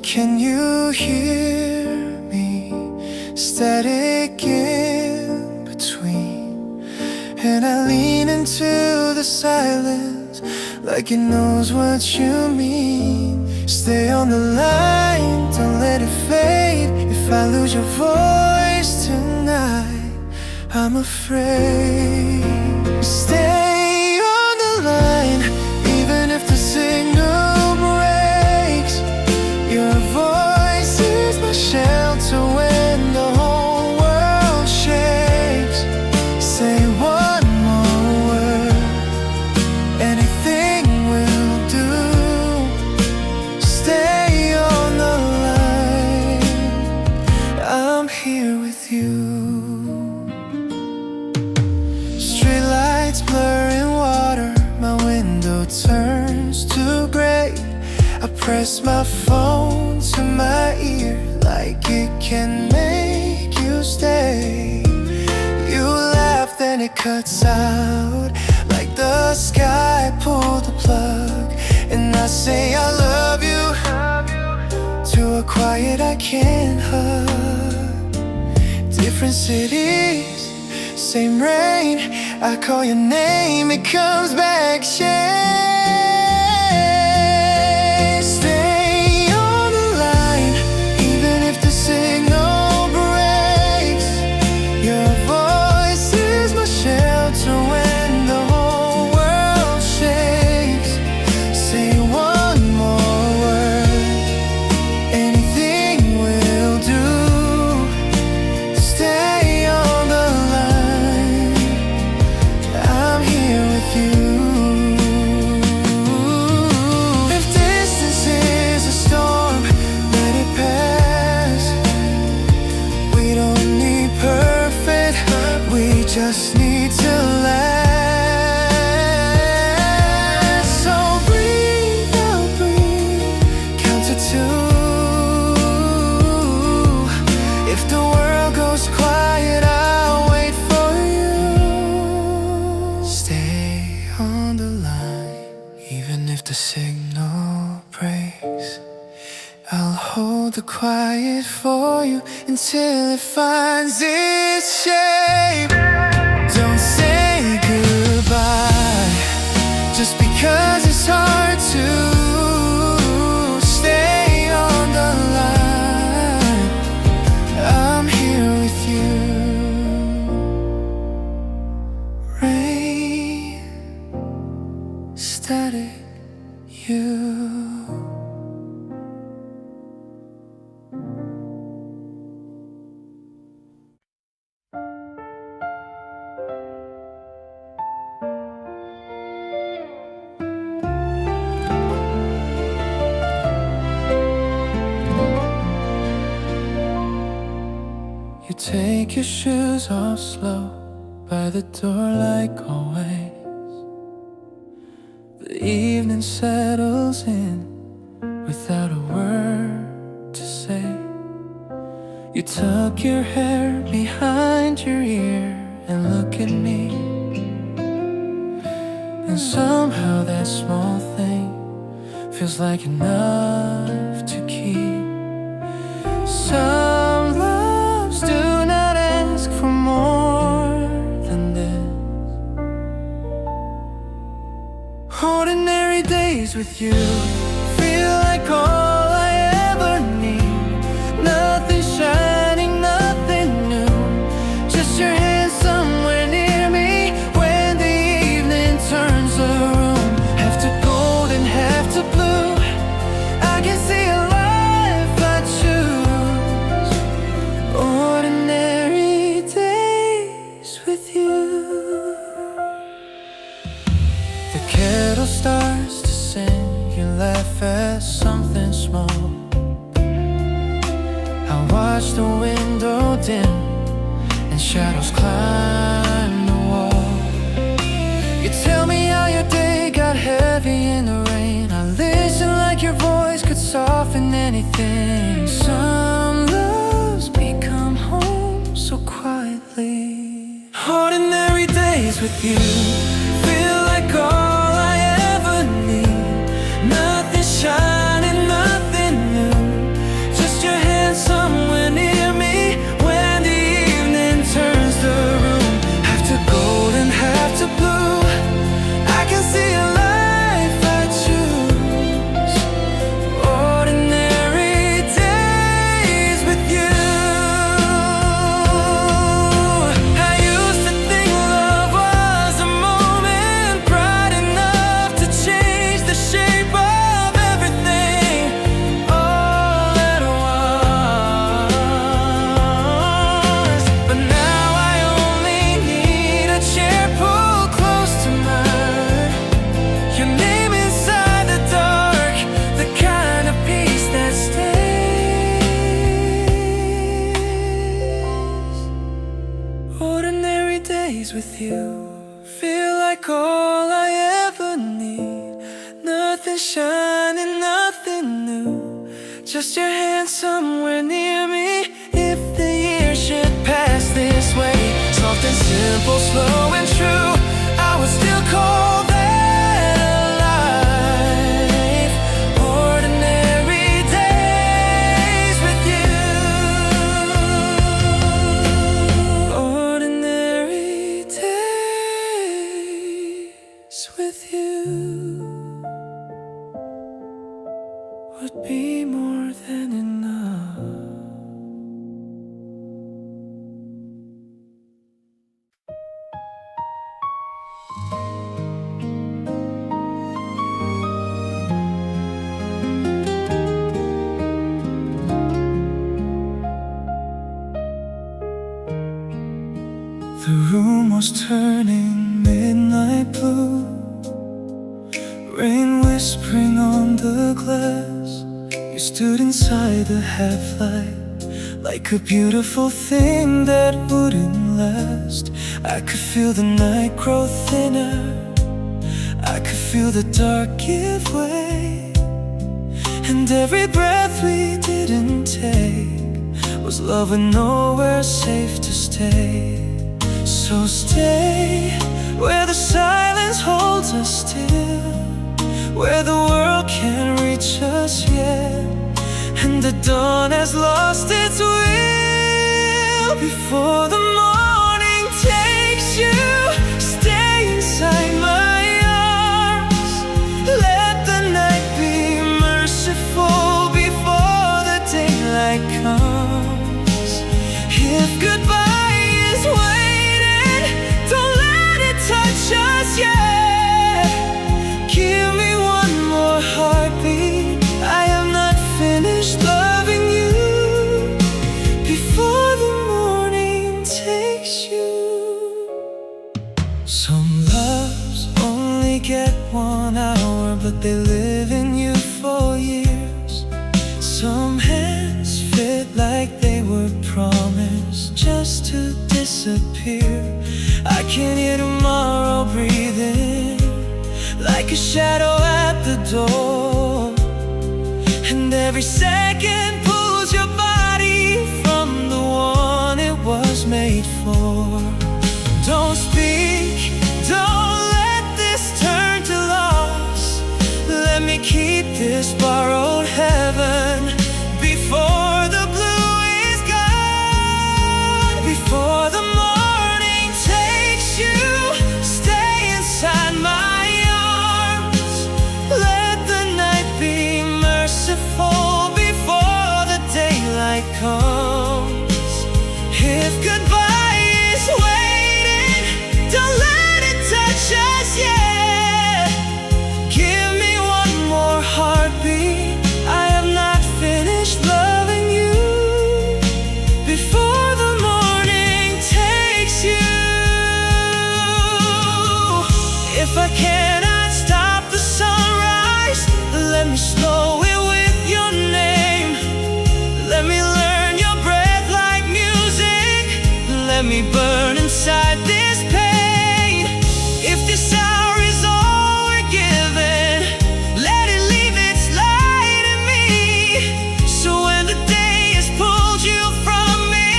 Can you hear me? Static in between. And I lean into the silence like it knows what you mean. Stay on the line, don't let it fade. If I lose your voice tonight, I'm afraid. Stay on the line, even if the signal breaks. Your voice is my shelter when the whole world shakes. Say one more word, anything will do. Stay on the line, I'm here with you. Streetlights blurring water, my window turns to gray. I press my phone to my ear like it can make you stay. You laugh, then it cuts out like the sky pulled the plug. And I say I love you to a quiet I can't hug. Different cities, same rain. I call your name, it comes back chased. Stay on the line, even if the signal breaks. Your voice is my shelter when the whole world shakes. Say one more word, on the line. Even if the signal breaks, I'll hold the quiet for you until it finds its shape. Don't say goodbye just because it's hard to stay on the line. I'm here with you. Rain, static, you. You take your shoes off slow by the door like always. The evening settles in without a word to say. You tuck your hair behind your ear and look at me, and somehow that small thing feels like enough to keep. Some loves do not ask for more than this. Ordinary days with you feel like all I ever need. Nothing shining, nothing new, just your hand somewhere near me. When the evening turns the room half to gold and half to blue, I can see a life I choose. Ordinary days with you. The kettle starts to sing, you laugh at something small. I watch the window dim and shadows climb the wall. You tell me how your day got heavy in the rain. I listen like your voice could soften anything. Some loves become home so quietly. Ordinary days with you feel like all I ever need. Nothing shining, nothing new, just your hand somewhere near me. When the evening turns the room half to gold and half to blue, I can see a life I choose. Ordinary days with you. I used to think love was a moment bright enough to change the shape of everything all at once. But now I only need a chair pulled close to mine. Your name inside the dark, the kind of peace that stays. Ordinary days with you feel like all I ever need. Nothing shining, nothing new, just your hand somewhere near me. If the years should pass this way, soft and simple, slow and true, I would still call that alive. Ordinary days with you. Ordinary days with you would be more than enough. The room was turning midnight blue, rain whispering on the glass. You stood inside the half-light like a beautiful thing that wouldn't last. I could feel the night grow thinner, I could feel the dark give way, and every breath we didn't take was love with nowhere safe to stay. So stay where the silence holds us the dawn has lost its will. Before the morning takes you, stay inside my arms. Let the night be merciful before the daylight comes. If goodbye is waiting, don't let it touch us yet. Give me one more heartbeat, I am not finished loving you. Before the morning takes you. Some loves only get 1 hour, but they live in you for years. Some hands fit like they were promised just to disappear. I can hear tomorrow breathing like a shadow at the door, and every second pulls your body from the one it was made for. Don't speak, don't let this turn to loss. Let me keep this borrowed heaven before the blue is gone. Before the morning takes you, stay inside my arms. Let the night be merciful before the daylight comes. If goodbye is waiting, don't let it touch us yet. Give me one more heartbeat, I have not finished loving you. Before the morning takes you. If I cannot stop the sunrise, let me slow it with your name. Let me learn your breath like music. Let me burn inside this pain. If this hour is all we're given, let it leave its light in me. So when the day has pulled you from me,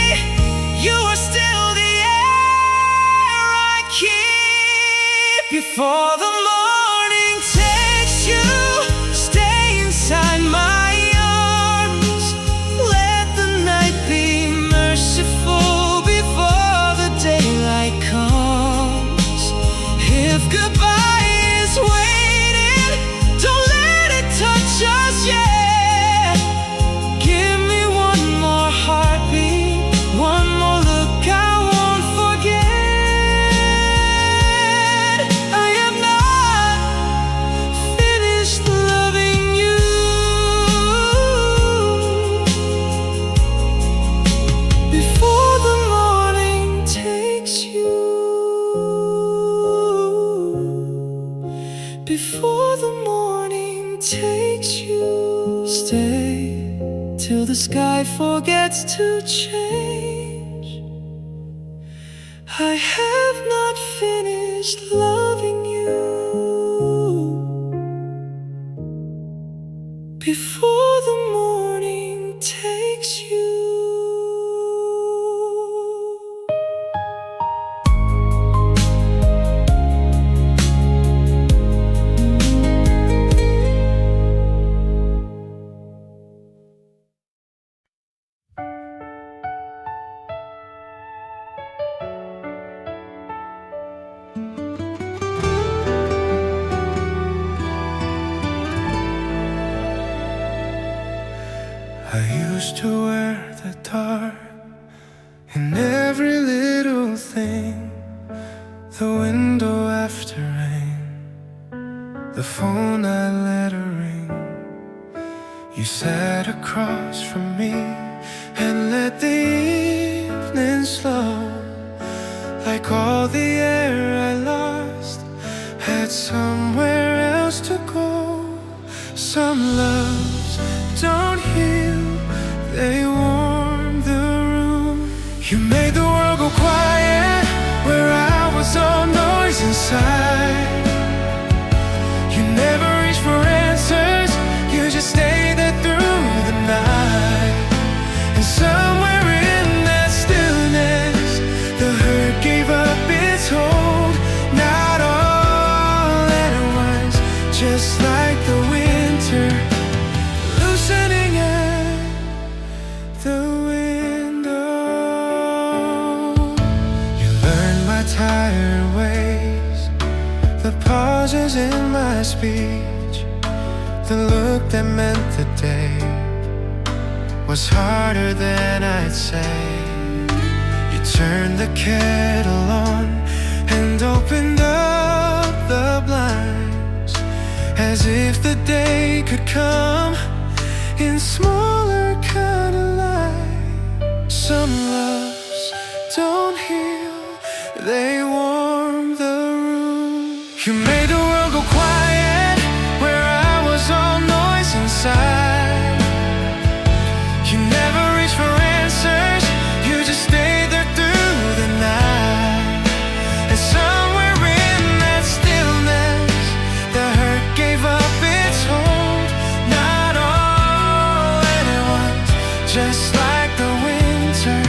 you are still the air I keep. Before the morning takes you, stay inside my arms. Let the night be merciful before the daylight comes. If goodbye is waiting, don't let it touch us yet. Give me one more heartbeat, one more look I won't forget. I am not finished loving you. Before the morning takes you. Before the morning takes you. Stay till the sky forgets to change. I have not finished loving you. Before the morning takes you. I used to wear the dark in every little thing. The window after rain, the phone I let her ring. You sat across from me and let the evening slow. Like all the air I lost had somewhere else to go. Some loves don't heal, they warm the room. You made the world go quiet where I was all noise inside. You never reached for answers, you just stayed there through the night. And somewhere in that stillness, the hurt gave up its hold. Not all at once, just like the winter loosening pauses in my speech, the look that meant the day was harder than I'd say. You turned the kettle on and opened up the blinds, as if the day could come in smaller kind of light. Some loves don't heal, they warm the room. You made the world go quiet where I was all noise inside. You never reached for answers, you just stayed there through the night. And somewhere in that stillness, the hurt gave up its hold. Not all at once, just like the winter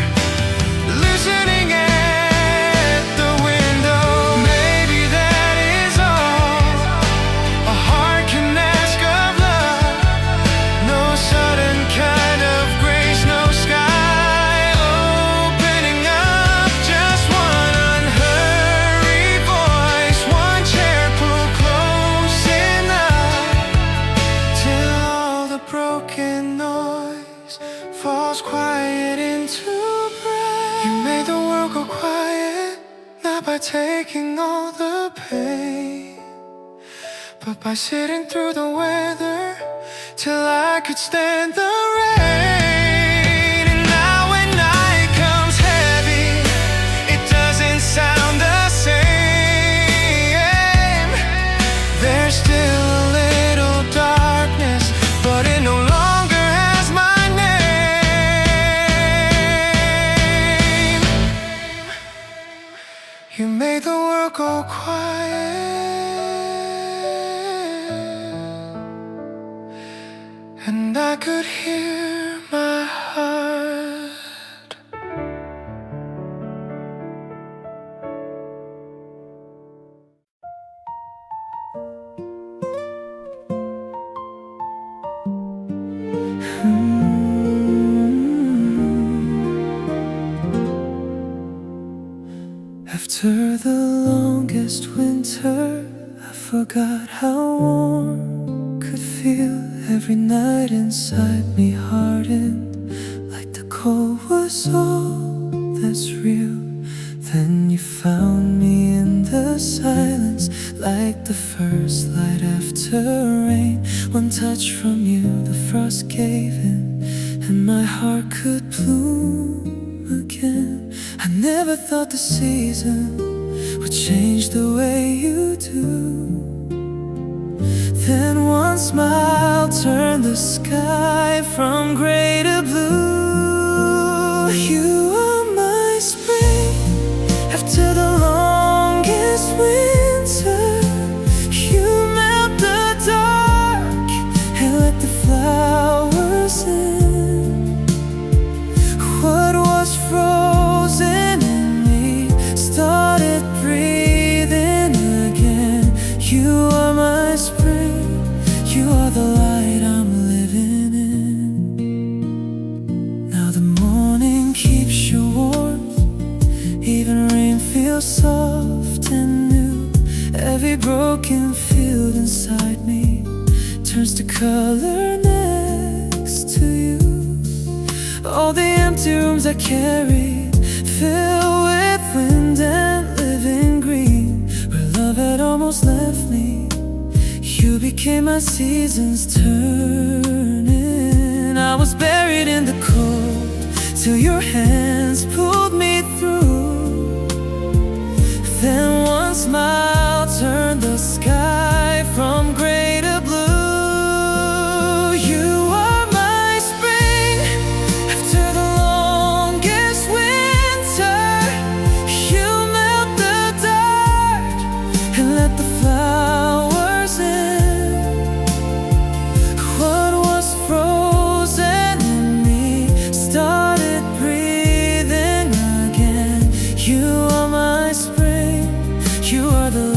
loosening at the window. Maybe that is all a heart can ask of love. No sudden kind of grace, no sky opening up. Just one unhurried voice, one chair pulled close enough till all the broken noise falls quiet into breath. You made the world go quiet, not by taking all the pain, but by sitting through the weather till I could stand the rain. And now when night comes heavy, it doesn't sound the same. There's still a little darkness, but it no longer has my name. You made the world go quiet, and I could hear my heart. After the longest winter, I forgot how warm could feel. Every night inside me hardened, like the cold was all that's real. Then you found me in the silence, like the first light after rain. One touch from you, the frost gave in, and my heart could bloom again. I never thought the season would change the way you do. Then one smile turned the sky from gray to blue. You are my spring after the longest winter. You melt the dark and let the flowers in. What was frozen in me started breathing again. You are my spring, you are the light I'm living in. Now the morning keeps you warm, even rain feels soft and new. Every broken field inside me turns to color next to you. All the empty rooms I carried fill with wind and living green. Where love had almost left me, you became my seasons turning. I was buried in the cold till your hands pulled me through. Then one smile turned the sky from gray to blue. You are my spring after the longest winter. You melt the dark and let the flowers in. What was frozen in me started breathing again. You are my spring, you are the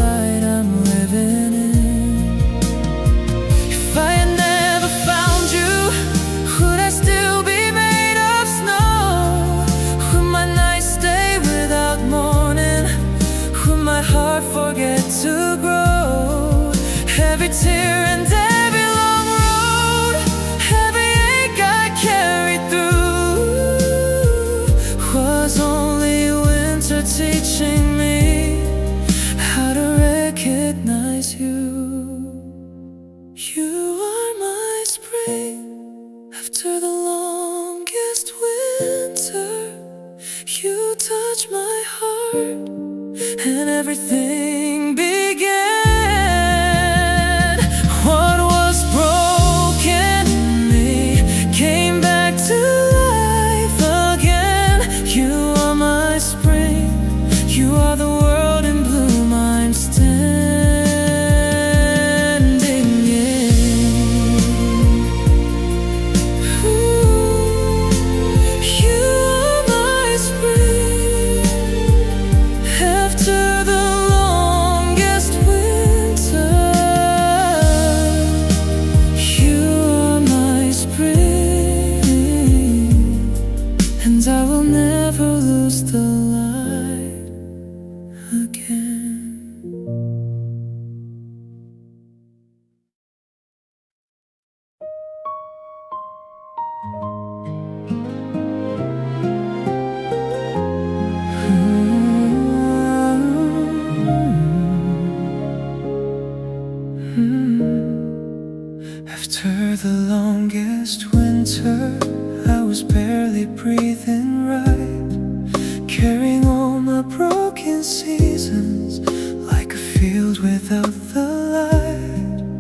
everything began. What was broken in me came back to life again. You are my spring, you are the world in bloom I'm standing in. Ooh, you are my spring after the longest winter. You are my spring, and I will never lose the light again. After the longest winter, I was barely breathing right, carrying all my broken seasons like a field without the light.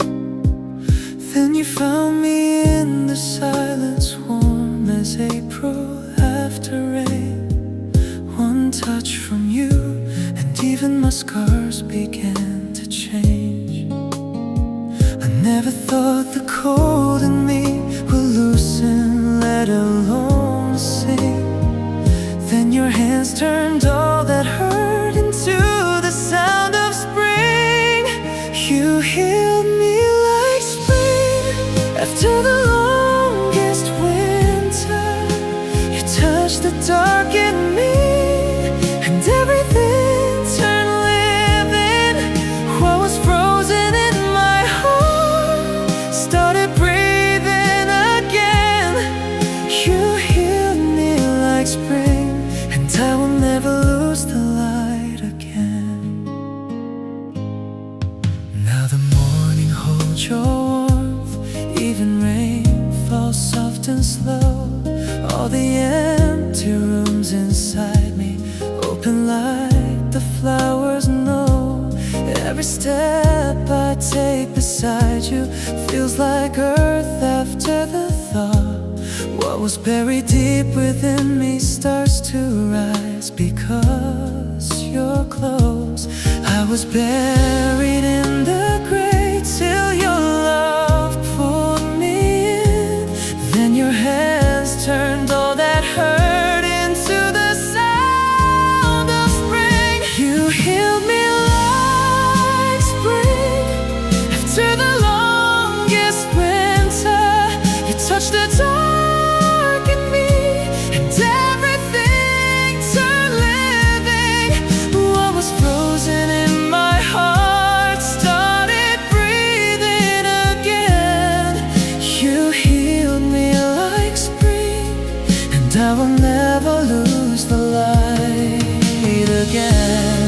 Then you found me in the silence, warm as April after rain. One touch from you, and even my scars began to change. I never thought the cold in me would loosen, let alone sing. Then your hands turned all that hurt into the sound of spring. You healed me like spring after the longest winter. You touched the dark in me, and everything turned living. What was frozen in my heart started breathing again. You healed me like spring, and I will never lose the light again. Now the morning holds your warmth, even rain falls soft and slow. All the empty rooms inside me open like the flowers know. Every step I take beside you feels like earth after the thaw. What was buried deep within me starts to rise because you're close. I was buried in the grave till your love pulled me in. Then your hands turned all that hurt into the sound of spring. You healed me like spring after the longest winter. You touched the dark in me, and everything turned living. What was frozen in my heart started breathing again. You healed me like spring, and I will never lose the light again.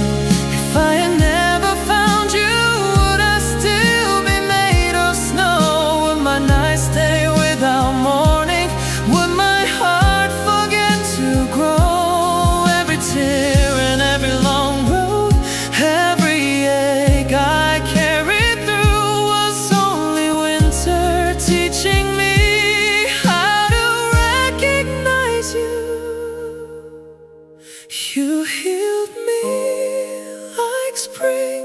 If I had never found you, would I still be made of snow? Would my nights stay without morning? Would my heart forget to grow? Every tear and every long road, every ache I carried through was only winter teaching me how to recognize you. You healed me like spring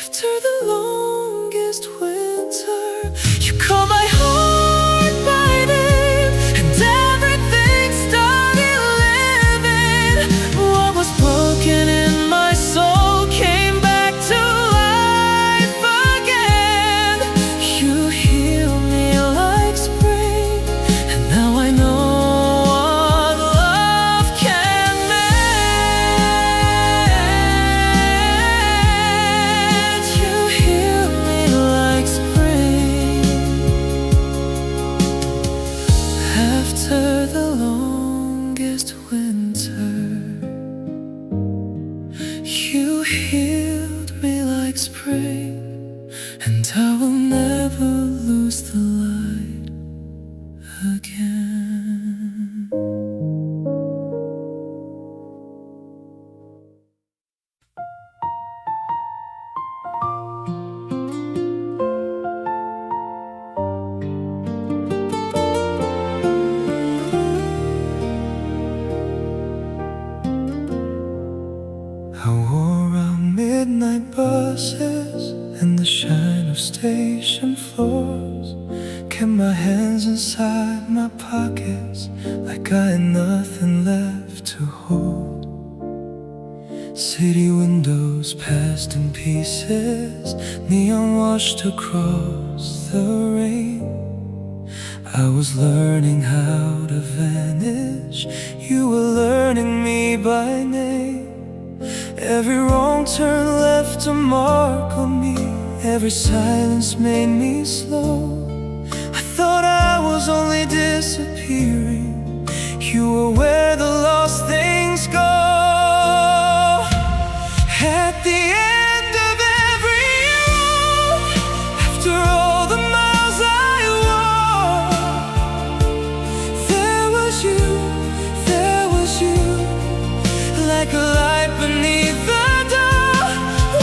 after the longest winter. You call my heart by name, and everything started living. What was broken in my soul came back to life again. You healed me like spring, and now I know what love can mend. You healed me like spring after the longest winter. You healed me like spring, and I will never lose the light again. station floors, kept my hands inside my pockets like I had nothing left to hold. City windows passed in pieces, neon washed across the rain. I was learning how to vanish, you were learning me by name. Every wrong turn left a mark on me, every silence made me slow. I thought I was only disappearing, you were where the lost things go. At the end of every road, after all the miles I walked, there was you, like a light beneath the door.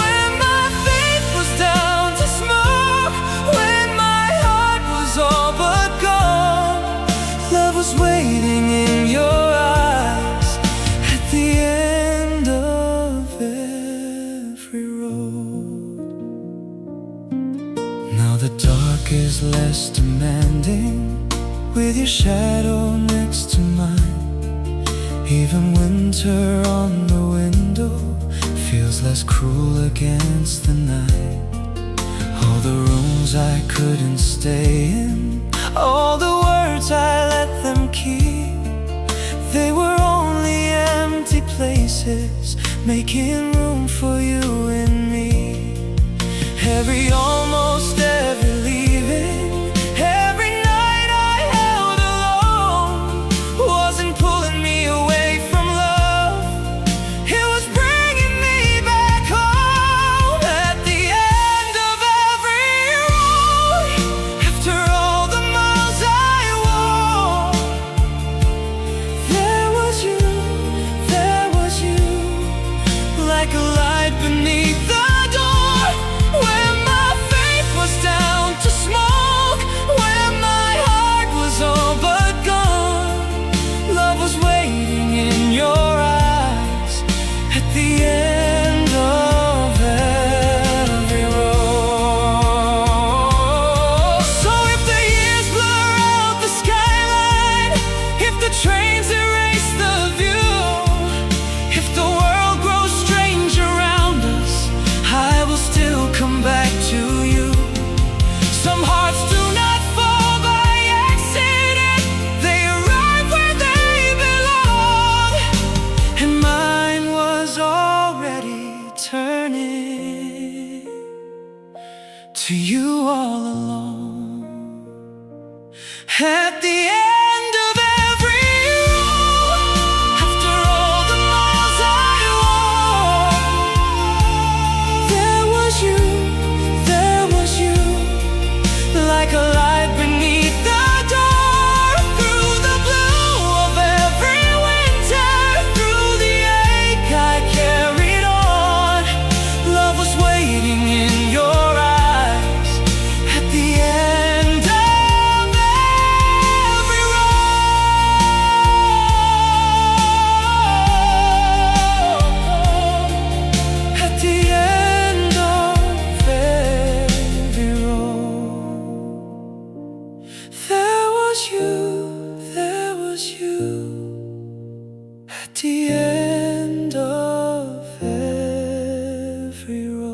When my faith was down to smoke, when my heart was all but gone, love was waiting in your eyes at the end of every road. Now the dark is less demanding, with your shadow next to mine. Even winter on the window feels less cruel against the night. All the rooms I couldn't stay in, all the words I let them keep, they were only empty places, making room for you and me. Every almost, every leaving, every night I held alone wasn't pulling me away from love, it was bringing me back home. At the end of every road, after all the miles I walked, there was you, like a light beneath the door. When my faith was down to smoke, when my heart was all but gone, love was waiting in your eyes at the end of every road. So if the years blur out the skyline, if the trains erase the view, if the world grows strange around us, I will still come back to you. Some hearts do not fall by accident, they arrive where they belong, and mine was already turning to you all along. At the end of every road, after all the miles I walked, there was you, like a light beneath the door. Through the blue of every winter, through the ache I carried on, love was waiting in your eyes at the end of every road. At the end of every road, there was you, at the end of every road.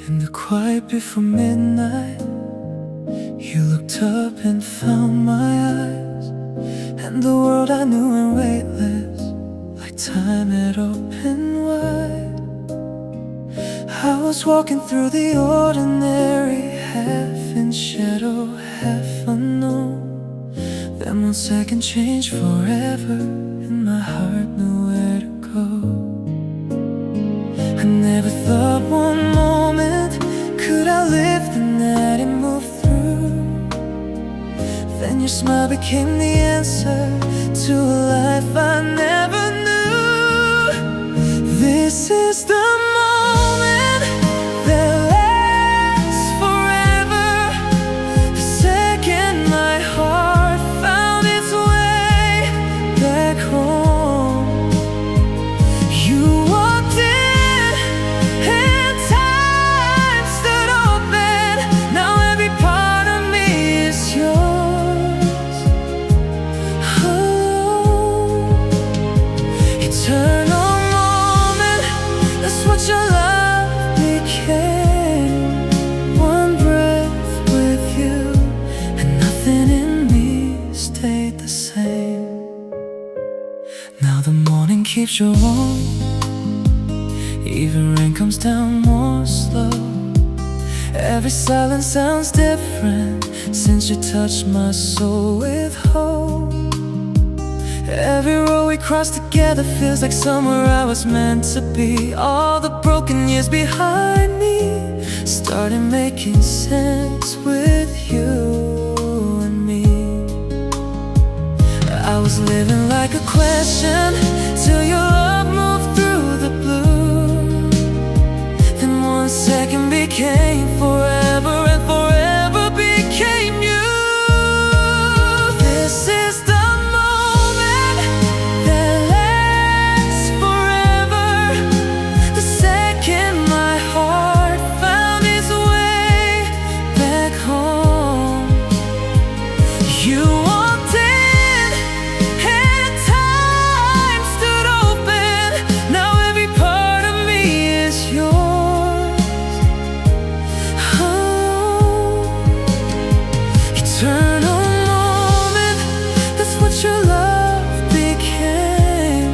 In the quiet before midnight, you looked up and found my eyes, and the world I knew went weightless, like time had opened wide. I was walking through the ordinary, half in shadow, half unknown. Then 1 second changed forever, and my heart knew where to go. I never thought one moment could I live the night and move through. Then your smile became the answer to a life I never knew. This is the moment that lasts forever. The second my heart found its way back home. You walked in and time stood open. Now every part of me is yours. Eternal moment, that's what your love became. One breath with you, and nothing in me stayed the same. Now the morning keeps you warm, even rain comes down more slow. Every silence sounds different since you touched my soul with hope. Every road we cross together feels like somewhere I was meant to be. All the broken years behind me started making sense with you and me. I was living like a question till your love moved through the blue. Then 1 second became forever, and forever became you. This is the moment that lasts forever. The second my heart found its way back home. You walked in and time stood open. Now every part of me is yours. Eternal moment, that's what your love became.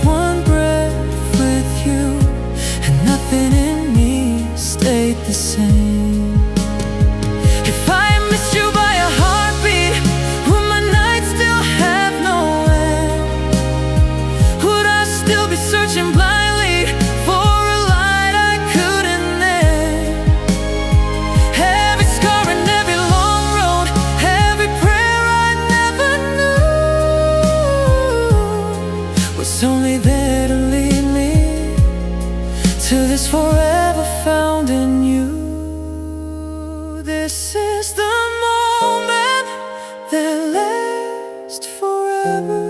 One breath with you, and nothing in me stayed the same. If I missed you by a heartbeat, would my nights still have no end? Would I still be searching blindly for a light I couldn't name? Every scar and every long road, every prayer I never knew was only there to lead me to this forever found in you. This is the moment that lasts forever.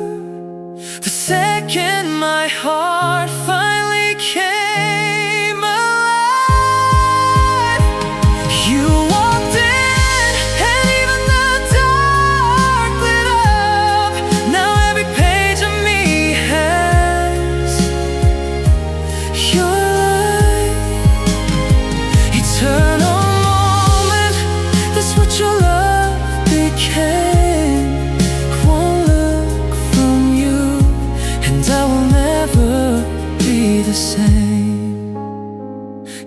The second my heart finally came alive. You walked in and even the dark lit up. Now every page of me has your light. Eternal moment, that's what your love became. One look from you, and I will never be the same.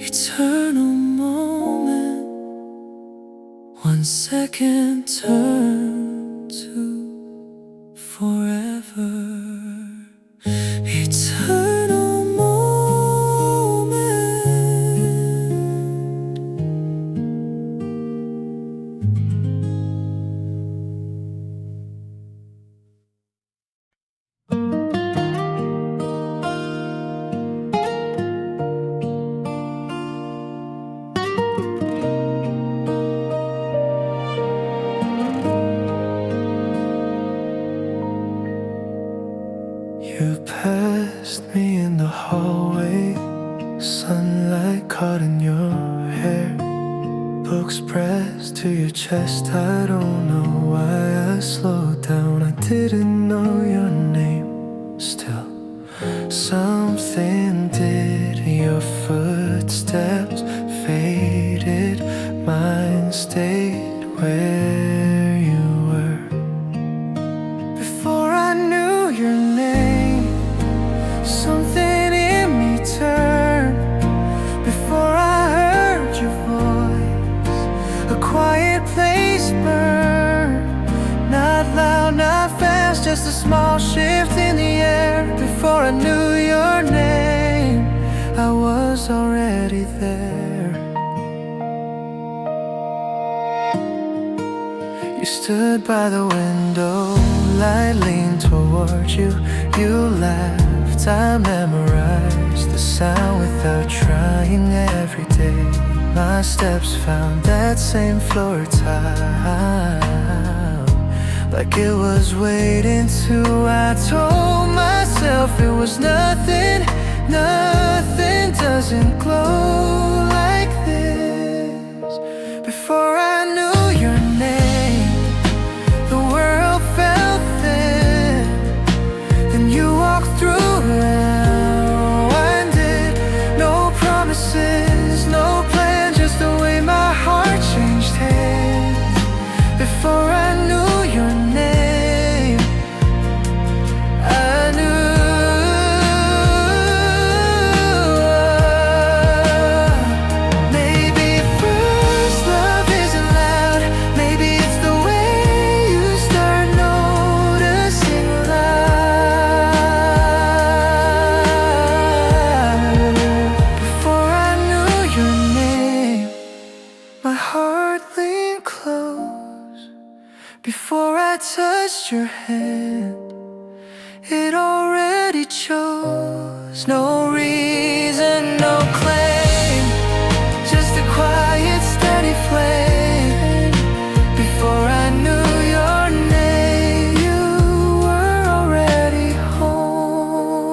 Eternal moment, 1 second turned to forever. Eternal moment. You passed me in the hallway, sunlight caught in your hair, books pressed to your chest. I don't know why I slowed down. I didn't know your name. Still, something did. Your footsteps faded, mine stayed where you were. Before I knew your name, something in me turned. Before I heard your voice, a quiet place burned. Not loud, not fast, just a small shift in the air. Before I knew your name, I was already there. You stood by the window, light leaned toward you. You laughed, I memorized the sound without trying. Every day my steps found that same floor tile, like it was waiting to. I told myself it was nothing, nothing doesn't glow like this. Before I knew your name, the world felt thin. Then you walked through and winded. No promises, no plan, just the way my heart changed hands. Before I knew your name, I knew. Maybe first love isn't loud, maybe it's the way you start noticing life. Before I knew your name, my heart leaned close. Before I touched your hand, it already chose. No reason, no claim, just a quiet, steady flame. Before I knew your name, you were already home.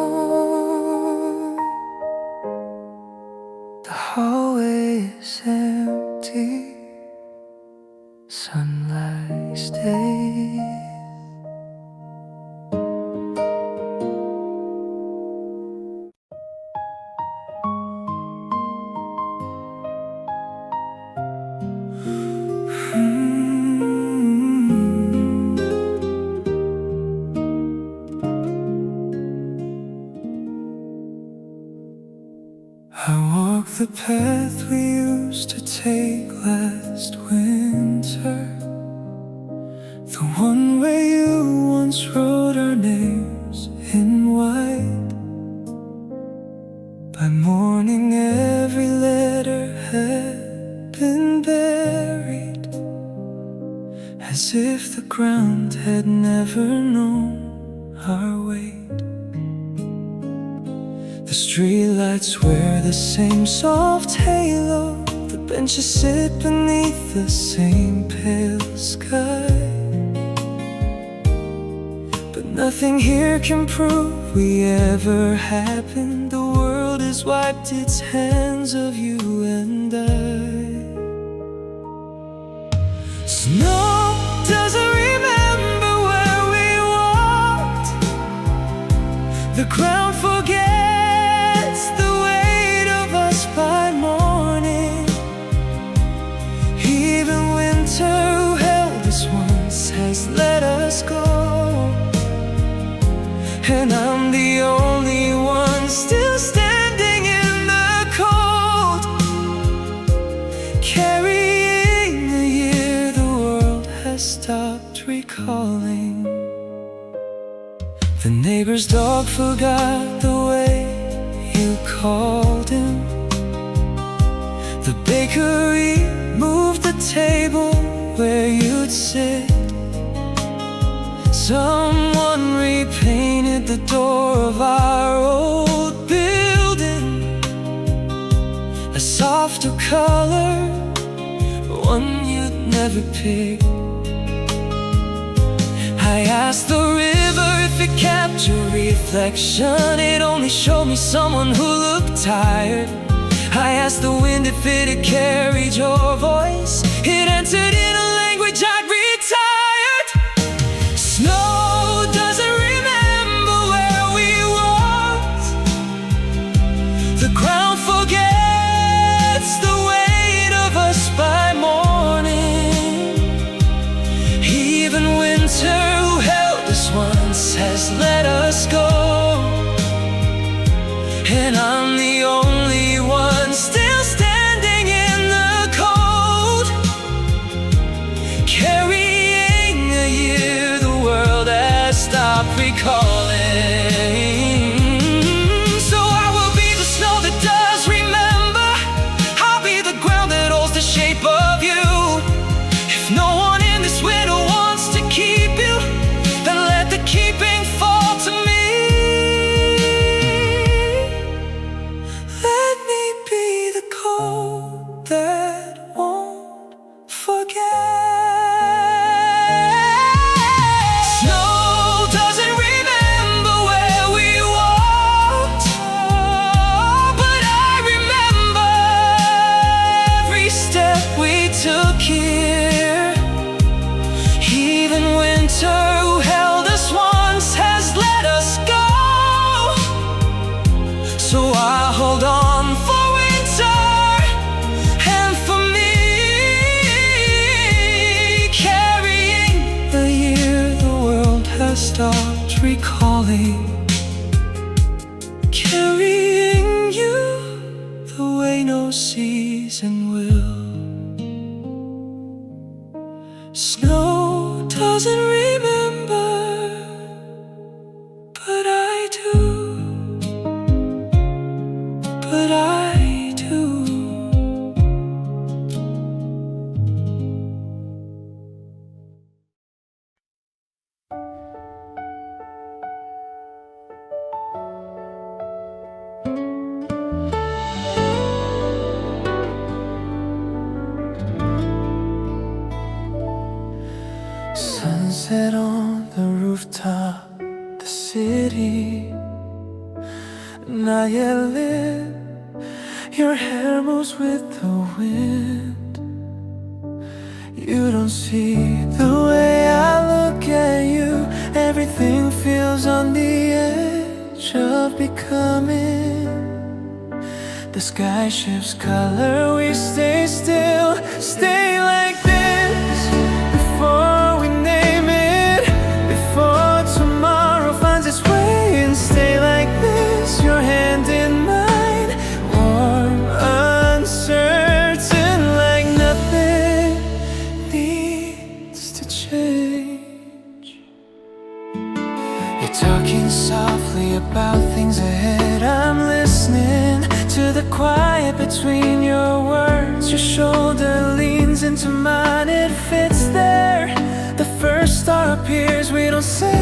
The hallway is empty, sunlight stays. I walk the path we used to take last winter, the one where you once wrote our names in white. By morning every letter had been buried, as if the ground had never known our weight. The streetlights wear the same soft halo, the benches sit beneath the same pale sky. But nothing here can prove we ever happened. The world has wiped its hands of you and I. Snow doesn't remember where we walked, the ground forgets the weight of us by morning. Even winter, who held us once, has let us go. And I'm the only one still standing in the cold, carrying the year the world has stopped recalling. The neighbor's dog forgot the way you called him. The bakery moved the table where you'd sit. Someone repainted the door of our old building, a softer color, one you'd never pick. I asked the river if it kept your reflection. It only showed me someone who looked tired. I asked the wind if it had carried your voice. It answered in a language I'd retired. Snow doesn't remember where we walked, the ground forgets the weight of us by morning. Even winter, who held us once, has let us go. And I'm the only one still standing in the cold, carrying a year the world has stopped recalling. So I will be the snow that does remember. I'll be the ground that holds the shape of you. If no one in this winter stopped recalling, carrying you the way no season will. Snow doesn't remember, but I do, but I do. Sunset on the rooftop, the city not yet lit. Your hair moves with the wind. You don't see the way I look at you. Everything feels on the edge of becoming. The sky shifts color, we stay still. Stay like this before we name it, before tomorrow finds its way. And stay like this, your hand in mine, warm, uncertain, like nothing needs to change. You're talking softly about things ahead. I'm listening to the quiet between your words. Your shoulder leans into mine, it fits there. The first star appears, we don't say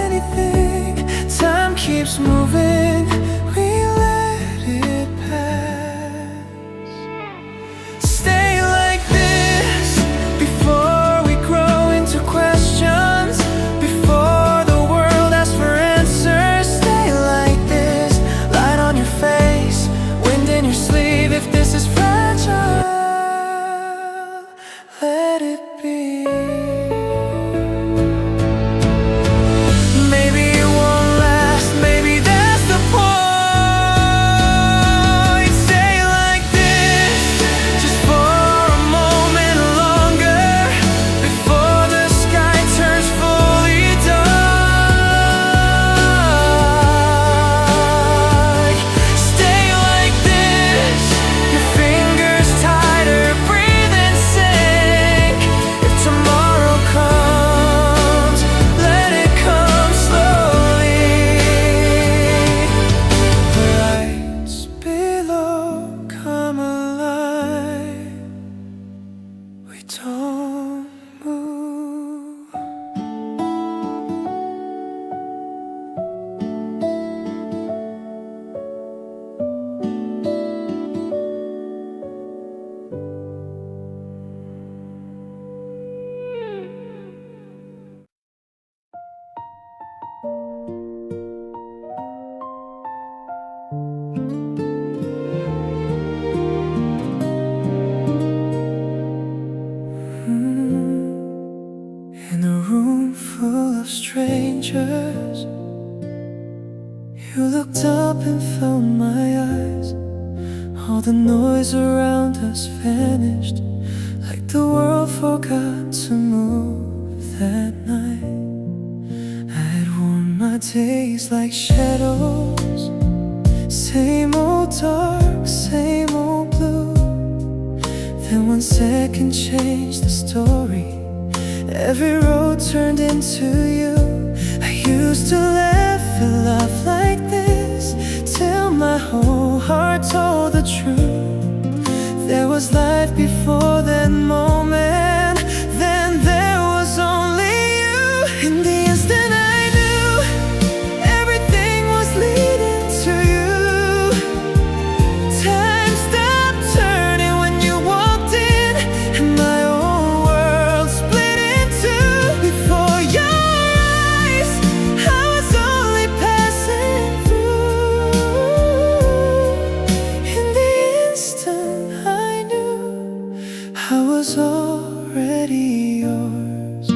anything. Time keeps moving, we let it pass. Stay like this before we grow into questions, before the world asks for answers. Stay like this, light on your face, wind in your sleeve. If this is fragile, let it be. Maybe it won't last, maybe that's the point. Stay like this, just for a moment longer, before the sky turns fully dark. Stay like this, your fingers tighter, breathe and sink. If tomorrow comes, let it come slowly. The lights below come alive, we don't move. In a room full of strangers, you looked up and found my eyes. All the noise around us vanished, like the world forgot to move that night. I had worn my days like shadows, same old dark, same old blue. Then 1 second changed the story. Every road turned into you. I used to laugh and laugh like this, till my whole heart told the truth. There was life before that moment, then there was only you. In the instant I knew everything was leading to you. Time stopped turning when you walked in, and my whole world split in two. Before your eyes, I was only passing through. In the instant I knew I was already yours.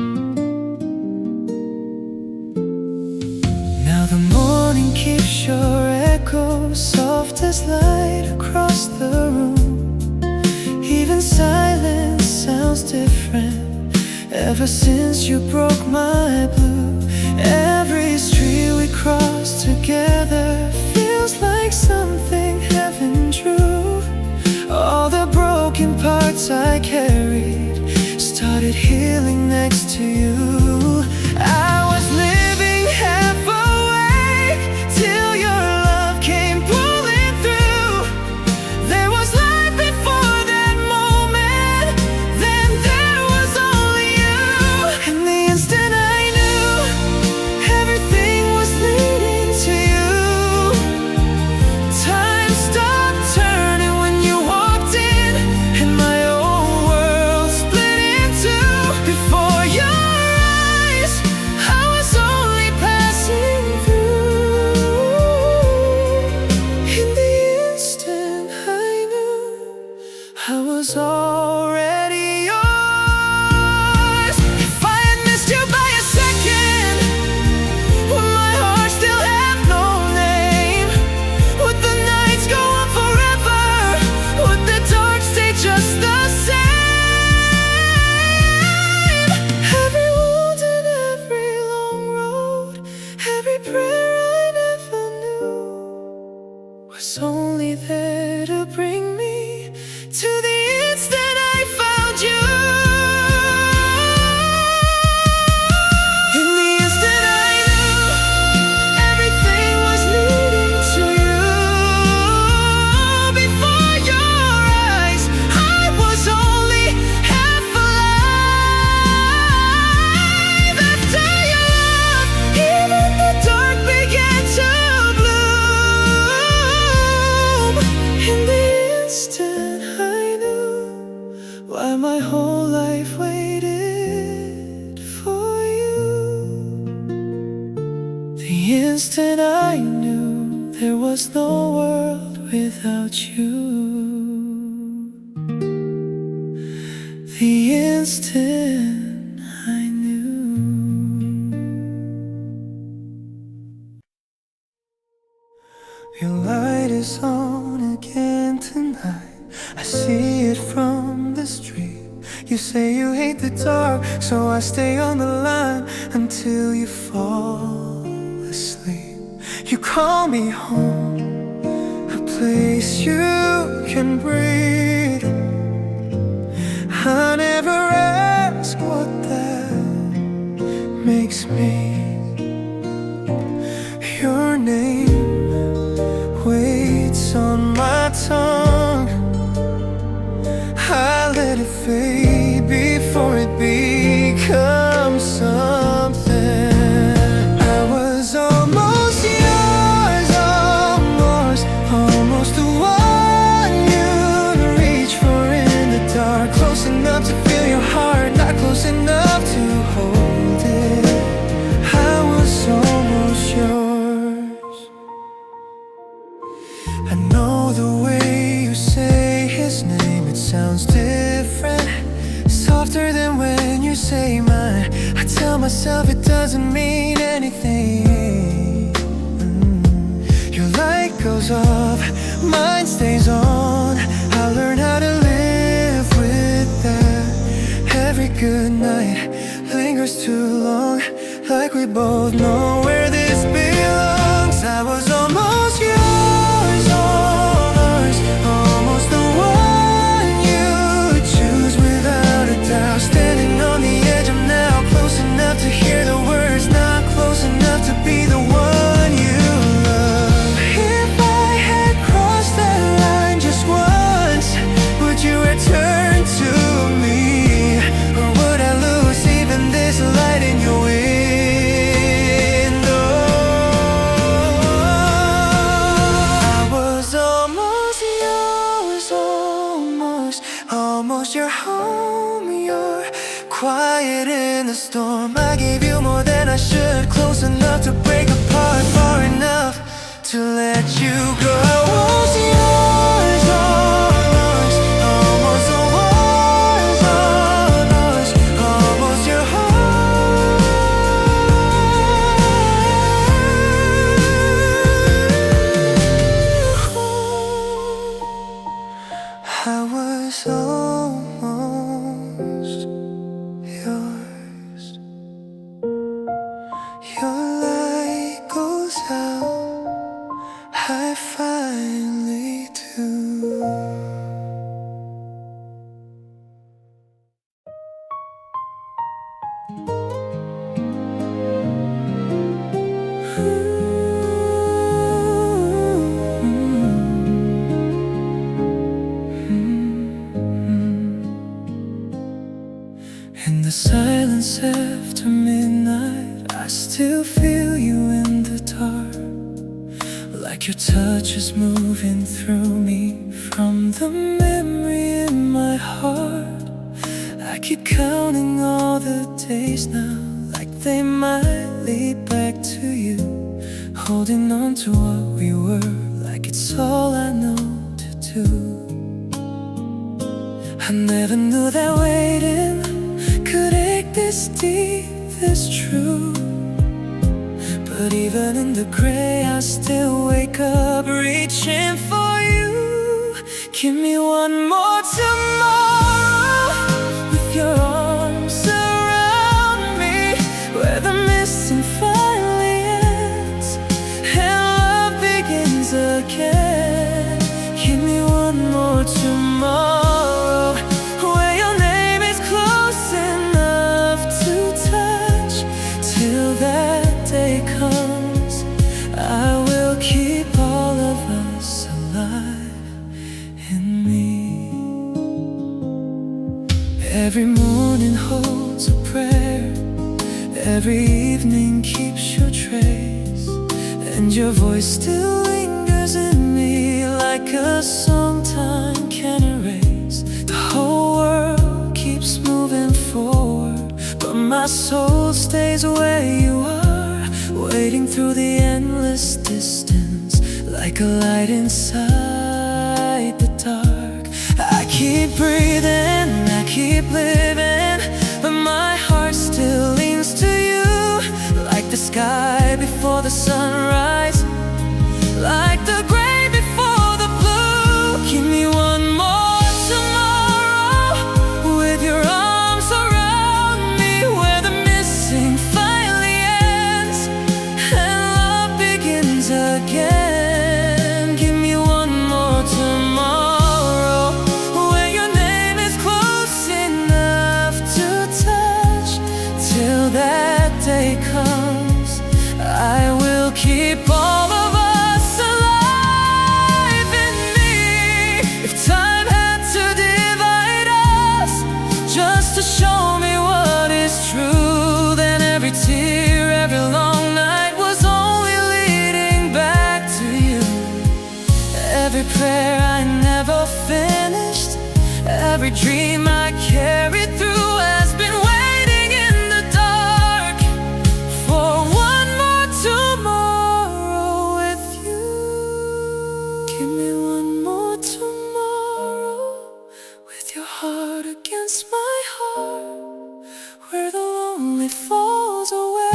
Now the morning keeps your echo, soft as light across the room. Even silence sounds different ever since you broke my blue. scars I carried started healing next to you. I was living half awake till your love came pulling through. There was light before that moment, then there was only you. And the instant I knew everything was leading to you, time stopped turning when you walked in, and my whole world split in two. Before your eyes, I was only passing through. In the instant I knew I was already yours. If I had missed you by a second, would my heart still have no name? Would the nights go on forever? Would the dark stay just the same? Every wound and every long road, every prayer I never knew, was only there to bring me to the instant I found you. In the instant I knew everything was leading to you. Before your eyes, I was only half alive. After your love, even the dark began to bloom. In the instant I knew why my whole life waited for you. The instant I knew there was no world without you. The instant I knew. Your light is on again tonight. I see it from the street. You say you hate the dark, so I stay on the line until you fall asleep. You call me home, a place you can breathe. I never ask what that makes me. Your name waits on my tongue. I let it fade before it becomes something. I was almost yours, almost the one you'd reach for in the dark. Close enough to feel your heart, not close enough to hold it. I was almost yours. I know the way you say his name, it sounds different, softer than when you say mine. I tell myself it doesn't mean anything. Your light goes off, mine stays on. I learn how to live with that. Every good night lingers too long, like we both know where this belongs. I was almost yours, almost the one you choose without a doubt. Standing on the edge, I'm now close enough to hear the words, not close enough to be the one you love. If I had crossed that line just once, would you return to me? Or would I lose even this light in your window? I was almost yours, almost your home. You're quiet in the storm. I gave you more than I should, close enough to break apart, far enough to let you go. I was yours, almost the one, almost your home. I was almost yours. Your light goes out, I finally after midnight, I still feel you in the dark. Like your touch is moving through me from the memory in my heart. I keep counting all the days now, like they might lead back to you. Holding on to what we were, like it's all I know to do. I never knew that waiting could ache this deep, this true. But even in the gray, I still wake up reaching for you. Give me one more tomorrow with your arms around me, where the missing finally ends and love begins again. Give me one more tomorrow where your name is close enough to touch. Till that day comes, I will keep all of us alive in me. Every morning holds a prayer, every evening keeps your trace, and your voice still lingers in me like a song time can erase. The whole world keeps moving forward, but my soul stays where you are, waiting through the endless distance, like a light inside the dark. I keep breathing, I keep living, but my heart still leans to you, like the sky before the sunrise, like the gray before the blue. Give me one more tomorrow with your arms around me, where the missing finally ends and love begins again. Give me one more tomorrow where your name is close enough to touch. Till that day comes, I will keep all of us alive in me. If time had to divide us just to show me what is true, then every tear, every long night was only leading back to you. Every prayer I never finished, every dream I carried through has been waiting in the dark for one more tomorrow with you. Give me one more tomorrow with your heart against my heart, where the lonely falls away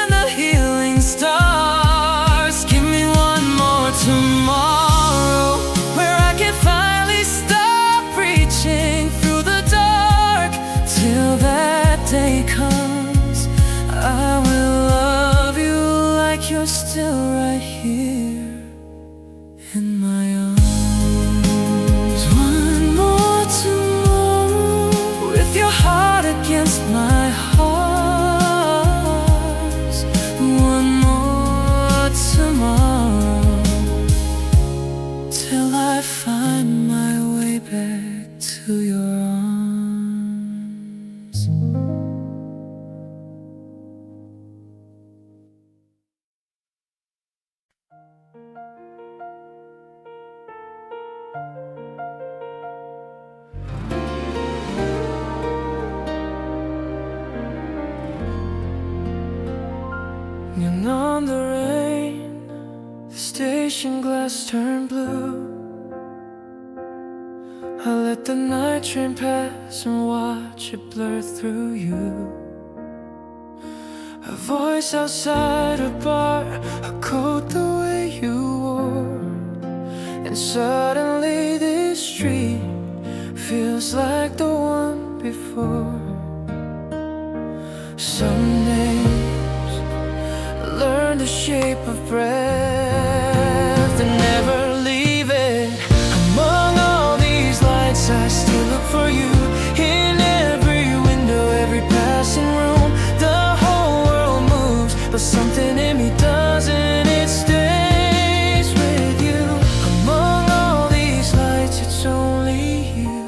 and the healing starts. Give me one more tomorrow where I can finally stop reaching through the dark. Till that day comes, I will love you like you're still right here in my arms. One more tomorrow with your heart against my heart. One more tomorrow till I find my way back to your arms. And on the rain, the station glass turned blue. I let the night train pass and watch it blur through you. A voice outside a bar, a coat the way you wore, and suddenly this street feels like the one before. Some names learn the shape of breath and never leave it. Among all these lights I still look for you, in every window, every passing room. The whole world moves, but something in me doesn't. It stays with you. Among all these lights, it's only you.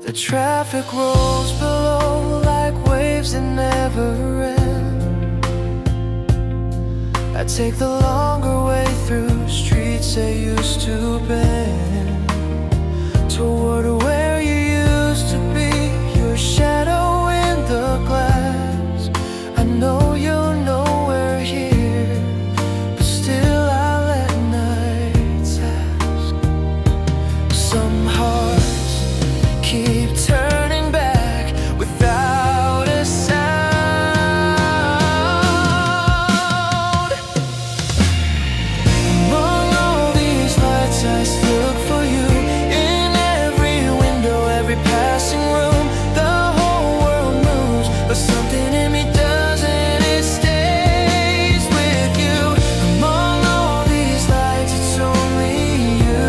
The traffic rolls below like waves that never end. I take the longer way through streets that used to bend toward where you used to be, your shadow in the glass. I know you're nowhere here, but still I let nights ask. Some hearts keep turning back without a sound. Among all these lights I still look for you. In every window, every passing room, the whole world moves, but something in me doesn't, it stays with you. Among all these lights, it's only you.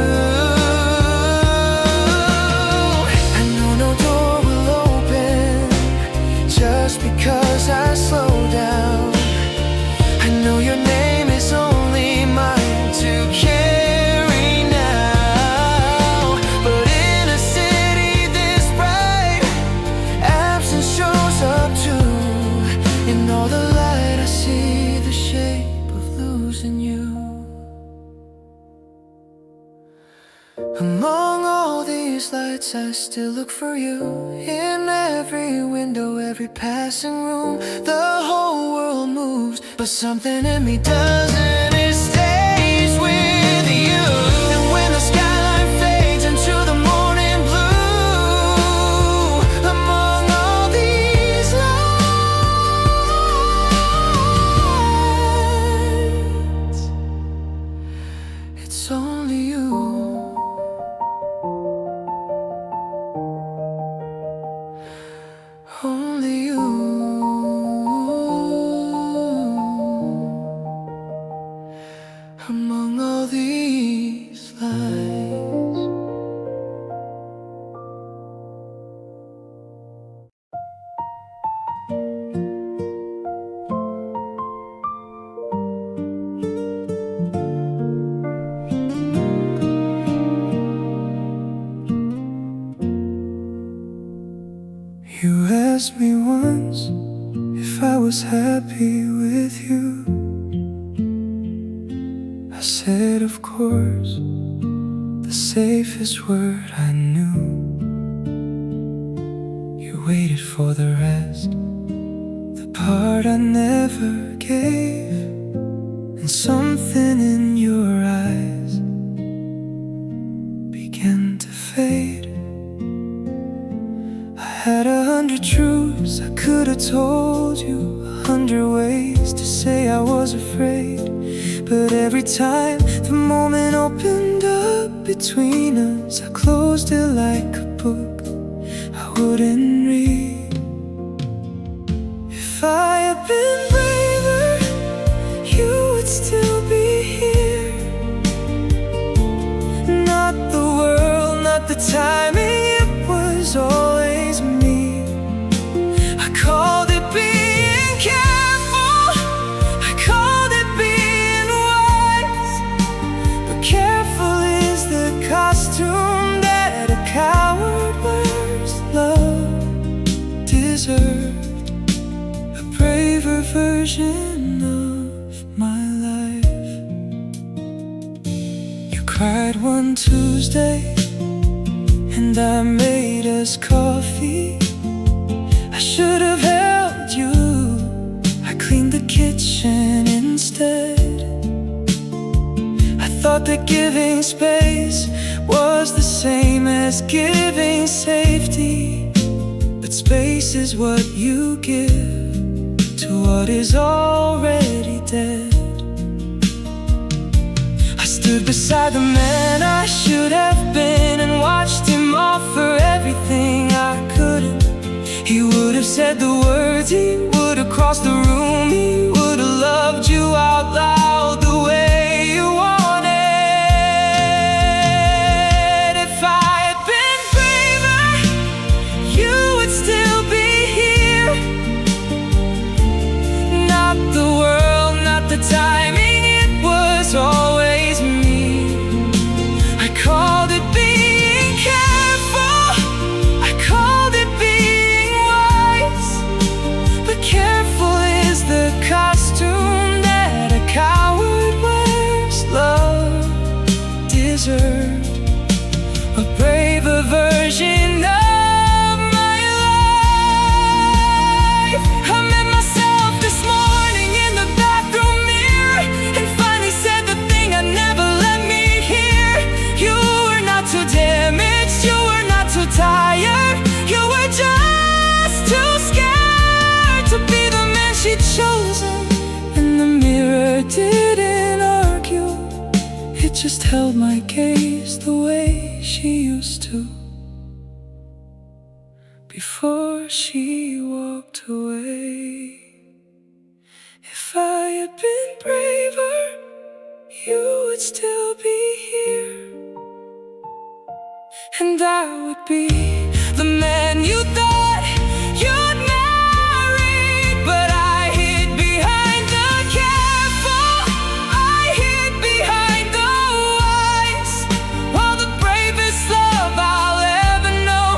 I know no door will open just because I slow down. I know your name is only mine to carry now. But in a city this bright, absence shows up too. In all the light I see the shape of losing you. Among all these lights I still look for you. In every window, every passing room, the whole world moves, but something in me doesn't, it stays with you. And when the skyline fades into the morning blue, among all these lights, it's only you. Only you. Among all these lights. You asked me once if I was happy with you. I said, of course, the safest word I knew. You waited for the rest, the part I never gave, and something in your eyes began to fade. I had 100 truths I could have told you, 100 ways to say I was afraid. But every time the moment opened up between us, I closed it like a book I wouldn't read. If I had been braver, you would still be here. Not the world, not the timing, it was always me. I called it being careful, I called it being wise. But careful is the costume that a coward wears. Love deserved a braver version of my life. You cried one Tuesday and I made us coffee. I should have held you, I cleaned the kitchen instead. I thought that giving space was the same as giving safety. But space is what you give to what is already dead. I stood beside the man I should have been and watched him offer everything I couldn't. He would have said the words, he would have crossed the room, he would have loved you out loud the way you wanted. If I had been braver, you would still be here. Not the world, not the timing, it was always me. I called it being careful, I called tired. You were just too scared to be the man she'd chosen. And the mirror didn't argue, it just held my gaze the way she used to, before she walked away. If I had been braver, you would still be here, and I would be the man you thought you'd marry. But I hid behind the careful, I hid behind the wise, while the bravest love I'll ever know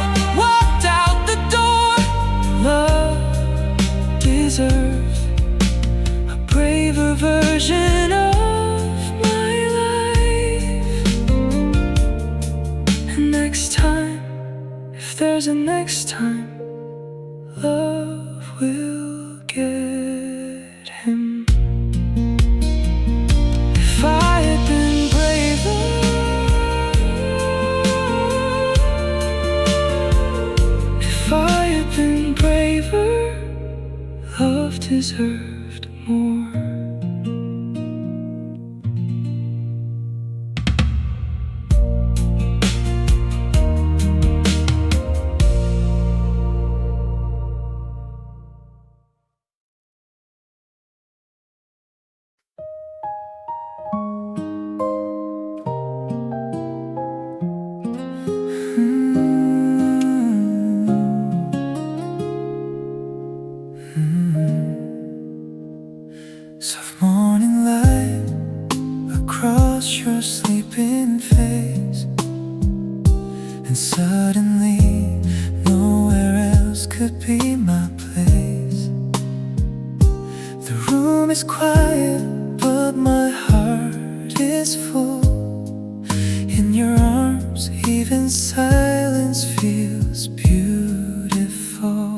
walked out the door. Love deserves a braver version of next time. If there's a next time, love will get him. If I had been braver, if I had been braver, love deserved more. Soft morning light across your sleeping face, and suddenly nowhere else could be my place. The room is quiet, but my heart is full. In your arms, even silence feels beautiful.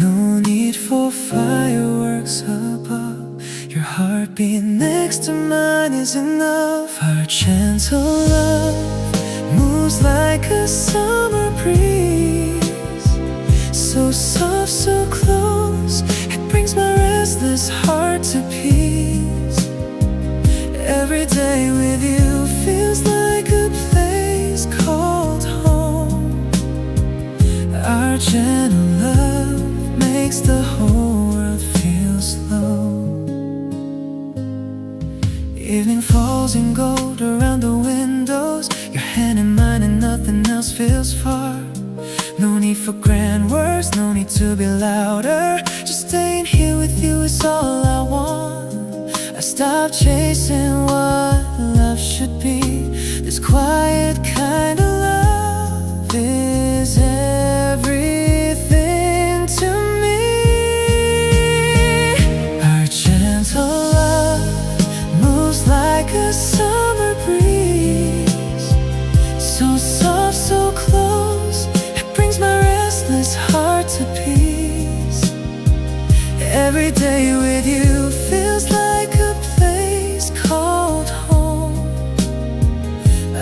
No need for fireworks above, your heartbeat next to mine is enough. Our gentle love moves like a summer breeze, so soft, so close, it brings my restless heart to peace. Every day with you feels like a place called home. Our gentle love makes the whole world feel slow. Evening falls in gold around the windows, your hand in mine and nothing else feels far. No need for grand words, no need to be louder, just staying here with you is all I want. I stopped chasing what love should be. This quiet kind of love is everything to me. Our gentle love moves like a summer breeze, so soft, so close, it brings my restless heart to peace. Every day with you feels like a place called home.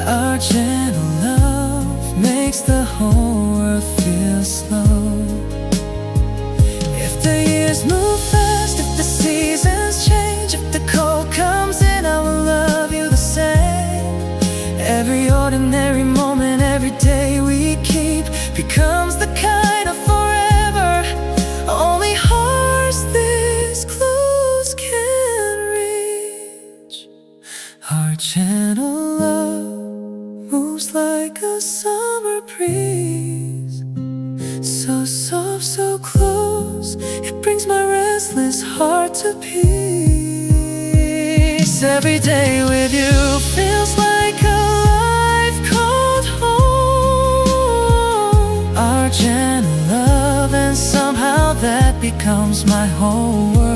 Our gentle love makes the whole world feel slow. If the years move fast, if the seasons change, if the cold comes in, I will love you the same. Every ordinary moment, every day we keep becomes the kind of forever only hearts this close can reach. Our gentle love moves like a summer breeze, so soft, so close, it brings my restless heart to peace. Every day with you feels like a life called home. Our gentle love, and somehow that becomes my whole world.